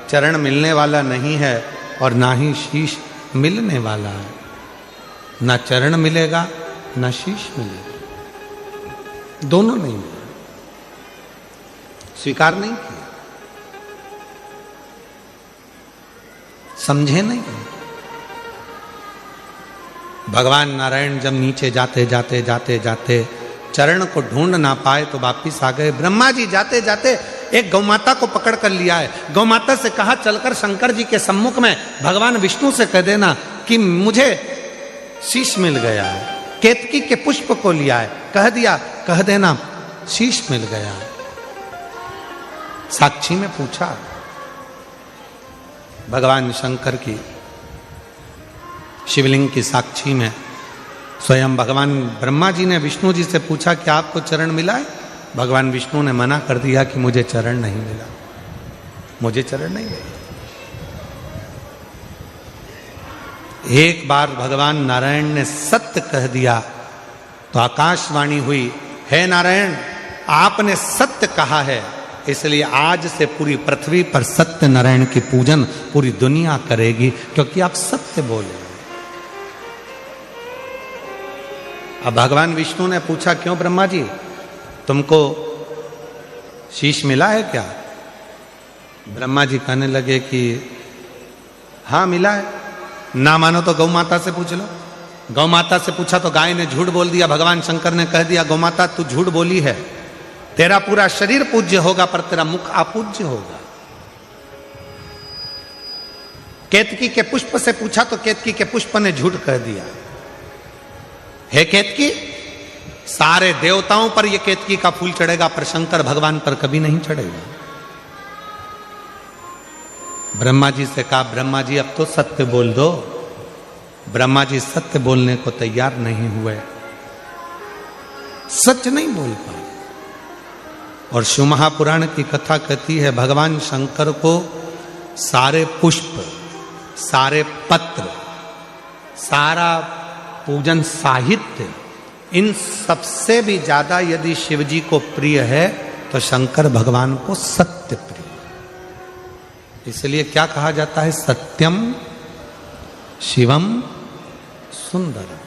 चरण मिलने वाला नहीं है और ना ही शीश मिलने वाला है। ना चरण मिलेगा, ना शीश मिलेगा। दोनों नहीं मिले, स्वीकार नहीं किया, समझे नहीं। भगवान नारायण जब नीचे जाते जाते जाते जाते चरण को ढूंढ ना पाए तो वापिस आ गए। ब्रह्मा जी जाते जाते एक गौमाता को पकड़ कर लिया है। गौमाता से कहा चलकर शंकर जी के सम्मुख में भगवान विष्णु से कह देना कि मुझे शीश मिल गया है, केतकी के पुष्प को लिया है, कह देना शीश मिल गया है। साक्षी में पूछा भगवान शंकर की शिवलिंग की साक्षी में स्वयं भगवान ब्रह्मा जी ने विष्णु जी से पूछा कि आपको चरण मिला है? भगवान विष्णु ने मना कर दिया कि मुझे चरण नहीं मिला, मुझे चरण नहीं मिला। एक बार भगवान नारायण ने सत्य कह दिया तो आकाशवाणी हुई, हे नारायण आपने सत्य कहा है, इसलिए आज से पूरी पृथ्वी पर सत्य नारायण की पूजन पूरी दुनिया करेगी, क्योंकि आप सत्य बोले। अब भगवान विष्णु ने पूछा क्यों ब्रह्मा जी, तुमको शीश मिला है क्या? ब्रह्मा जी कहने लगे कि हाँ मिला है। ना मानो तो गौ माता से पूछ लो। गौ माता से पूछा तो गाय ने झूठ बोल दिया। भगवान शंकर ने कह दिया गौ माता तू झूठ बोली है, तेरा पूरा शरीर पूज्य होगा पर तेरा मुख अपूज्य होगा। केतकी के पुष्प से पूछा तो केतकी के पुष्प ने झूठ कह दिया। हे केतकी, सारे देवताओं पर यह केतकी का फूल चढ़ेगा पर शंकर भगवान पर कभी नहीं चढ़ेगा। ब्रह्मा जी से कहा ब्रह्मा जी अब तो सत्य बोल दो। ब्रह्मा जी सत्य बोलने को तैयार नहीं हुए, सच नहीं बोल पाए। और शिव महापुराण की कथा कहती है भगवान शंकर को सारे पुष्प, सारे पत्र, सारा पूजन साहित्य, इन सबसे भी ज्यादा यदि शिव जी को प्रिय है तो शंकर भगवान को सत्य प्रिय। इसलिए क्या कहा जाता है, सत्यम शिवम सुंदरम।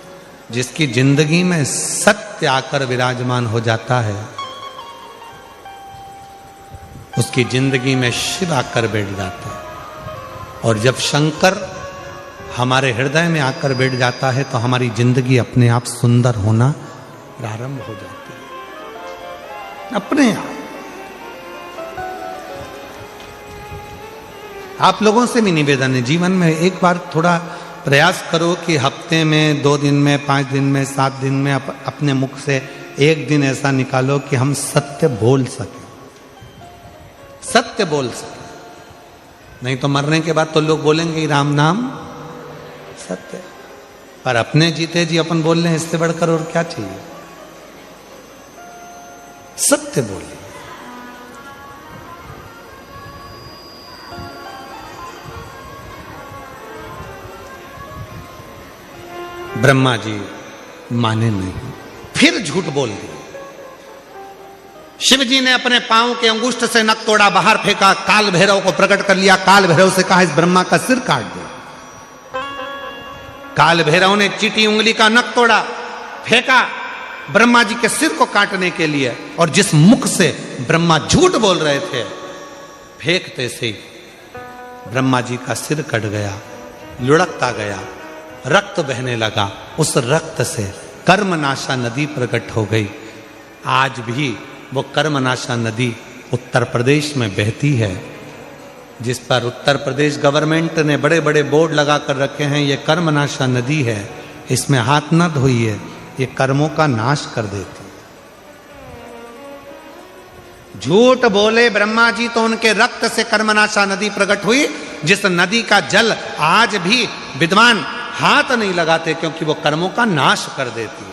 जिसकी जिंदगी में सत्य आकर विराजमान हो जाता है उसकी जिंदगी में शिव आकर बैठ जाता है। और जब शंकर हमारे हृदय में आकर बैठ जाता है तो हमारी जिंदगी अपने आप सुंदर होना प्रारंभ हो जाती है, अपने आप लोगों से भी निवेदन है, जीवन में एक बार थोड़ा प्रयास करो कि हफ्ते में, 2 दिन में, 5 दिन में, 7 दिन में अपने मुख से एक दिन ऐसा निकालो कि हम सत्य बोल सके, सत्य बोल सके। नहीं तो मरने के बाद तो लोग बोलेंगे राम नाम सत्य, पर अपने जीते जी अपन बोल रहे हैं, इससे बढ़कर और क्या चाहिए। सत्य बोले। ब्रह्मा जी माने नहीं, फिर झूठ बोल दिया। शिव जी ने अपने पांव के अंगुष्ठ से नख तोड़ा, बाहर फेंका, काल भैरव को प्रकट कर लिया। काल भैरव से कहा इस ब्रह्मा का सिर काट दो। काल भैरव ने चीटी उंगली का नख तोड़ा, फेंका ब्रह्मा जी के सिर को काटने के लिए। और जिस मुख से ब्रह्मा झूठ बोल रहे थे, फेंकते से ही ब्रह्मा जी का सिर कट गया, लुढ़कता गया, रक्त बहने लगा। उस रक्त से कर्मनाशा नदी प्रकट हो गई। आज भी वो कर्मनाशा नदी उत्तर प्रदेश में बहती है, जिस पर उत्तर प्रदेश गवर्नमेंट ने बड़े बड़े बोर्ड लगा कर रखे हैं, ये कर्मनाशा नदी है, इसमें हाथ न धोइए, ये कर्मों का नाश कर देती। झूठ बोले ब्रह्मा जी तो उनके रक्त से कर्मनाशा नदी प्रकट हुई, जिस नदी का जल आज भी विद्वान हाथ नहीं लगाते क्योंकि वो कर्मों का नाश कर देती है।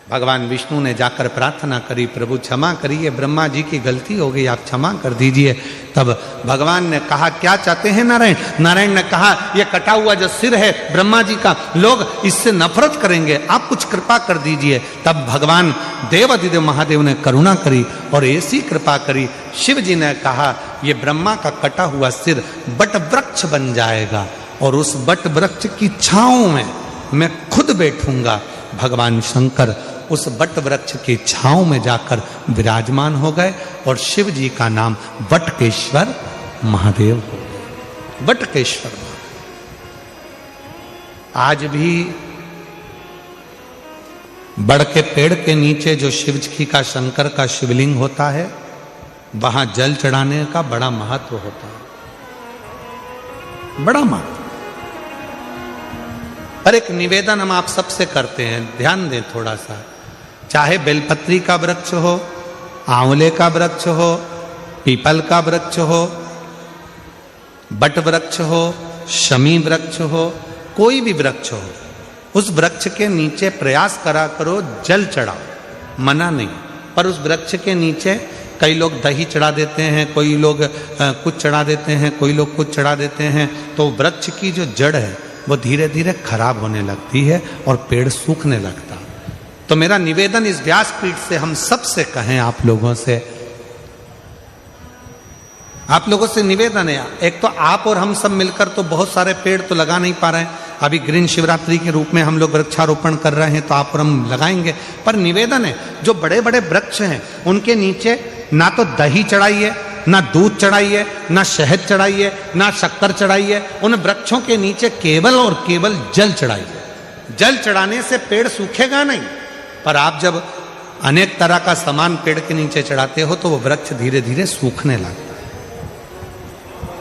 भगवान विष्णु ने जाकर प्रार्थना करी, प्रभु क्षमा करिए, ब्रह्मा जी की गलती हो गई, आप क्षमा कर दीजिए। तब भगवान ने कहा क्या चाहते हैं नारायण? नारायण ने कहा ये कटा हुआ जो सिर है ब्रह्मा जी का, लोग इससे नफरत करेंगे, आप कुछ कृपा कर दीजिए। तब भगवान देवाधिदेव महादेव ने करुणा करी और ऐसी कृपा करी, शिव जी ने कहा ये ब्रह्मा का कटा हुआ सिर बट वृक्ष बन जाएगा और उस बट वृक्ष की छांव में मैं खुद बैठूंगा। भगवान शंकर उस बट वृक्ष की छांव में जाकर विराजमान हो गए और शिव जी का नाम वटकेश्वर महादेव हो गए। वटकेश्वर महादेव आज भी बड़ के पेड़ के नीचे जो शिव जी का शंकर का शिवलिंग होता है, वहां जल चढ़ाने का बड़ा महत्व होता है, बड़ा महत्व। पर एक निवेदन हम आप सबसे करते हैं, ध्यान दें थोड़ा सा। चाहे बेलपत्री का वृक्ष हो, आंवले का वृक्ष हो, पीपल का वृक्ष हो, बट वृक्ष हो, शमी वृक्ष हो, कोई भी वृक्ष हो, उस वृक्ष के नीचे प्रयास करा करो जल चढ़ाओ, मना नहीं। पर उस वृक्ष के नीचे कई लोग दही चढ़ा देते हैं, कोई लोग कुछ चढ़ा देते हैं, कोई लोग कुछ चढ़ा देते हैं, तो वृक्ष की जो जड़ है वो धीरे धीरे खराब होने लगती है और पेड़ सूखने लगता। तो मेरा निवेदन इस व्यासपीठ से हम सब से कहें, आप लोगों से निवेदन है। एक तो आप और हम सब मिलकर तो बहुत सारे पेड़ तो लगा नहीं पा रहे हैं। अभी ग्रीन शिवरात्रि के रूप में हम लोग वृक्षारोपण कर रहे हैं, तो आप और हम लगाएंगे। पर निवेदन है, जो बड़े बड़े वृक्ष हैं उनके नीचे ना तो दही चढ़ाइए, ना दूध चढ़ाइए, ना शहद चढ़ाइए, ना शक्कर चढ़ाइए। उन वृक्षों के नीचे केवल और केवल जल चढ़ाइए। जल चढ़ाने से पेड़ सूखेगा नहीं, पर आप जब अनेक तरह का सामान पेड़ के नीचे चढ़ाते हो तो वो वृक्ष धीरे धीरे सूखने लगता है,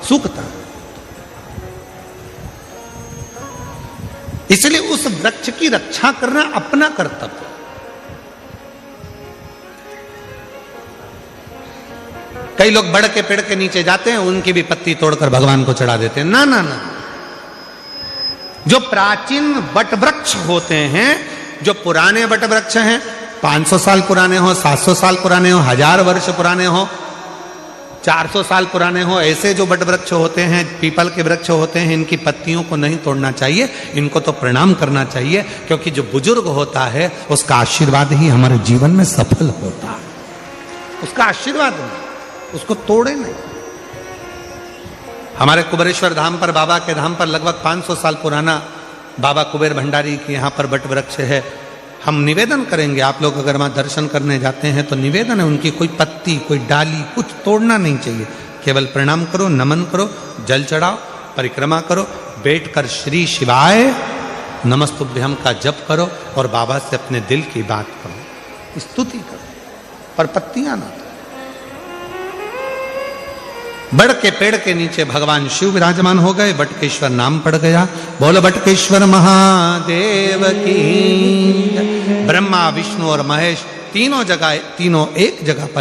सूखता। इसलिए उस वृक्ष की रक्षा करना अपना कर्तव्य। कई लोग बड़ के पेड़ के नीचे जाते हैं, उनकी भी पत्ती तोड़कर भगवान को चढ़ा देते हैं। ना ना ना, जो प्राचीन वट वृक्ष होते हैं, जो पुराने वट वृक्ष हैं, 500 साल पुराने हो, 700 साल पुराने हो, 1000 वर्ष पुराने हो, 400 साल पुराने हो, ऐसे जो वट वृक्ष होते हैं, पीपल के वृक्ष होते हैं, इनकी पत्तियों को नहीं तोड़ना चाहिए, इनको तो प्रणाम करना चाहिए। क्योंकि जो बुजुर्ग होता है उसका आशीर्वाद ही हमारे जीवन में सफल होता है, उसका आशीर्वाद नहीं, उसको तोड़े नहीं। हमारे कुबेरेश्वर धाम पर, बाबा के धाम पर लगभग 500 साल पुराना बाबा कुबेर भंडारी के यहाँ पर वट वृक्ष है। हम निवेदन करेंगे, आप लोग अगर वहां दर्शन करने जाते हैं तो निवेदन है, उनकी कोई पत्ती, कोई डाली, कुछ तोड़ना नहीं चाहिए। केवल प्रणाम करो, नमन करो, जल चढ़ाओ, परिक्रमा करो, बैठकर श्री शिवाय नमस्तुभ्यम का जप करो और बाबा से अपने दिल की बात करो, स्तुति करो, पर पत्तियां ना। बड़ के पेड़ के नीचे भगवान शिव विराजमान हो गए, बटकेश्वर नाम पड़ गया। बोलो बटकेश्वर महादेव की। ब्रह्मा, विष्णु और महेश तीनों एक जगह पर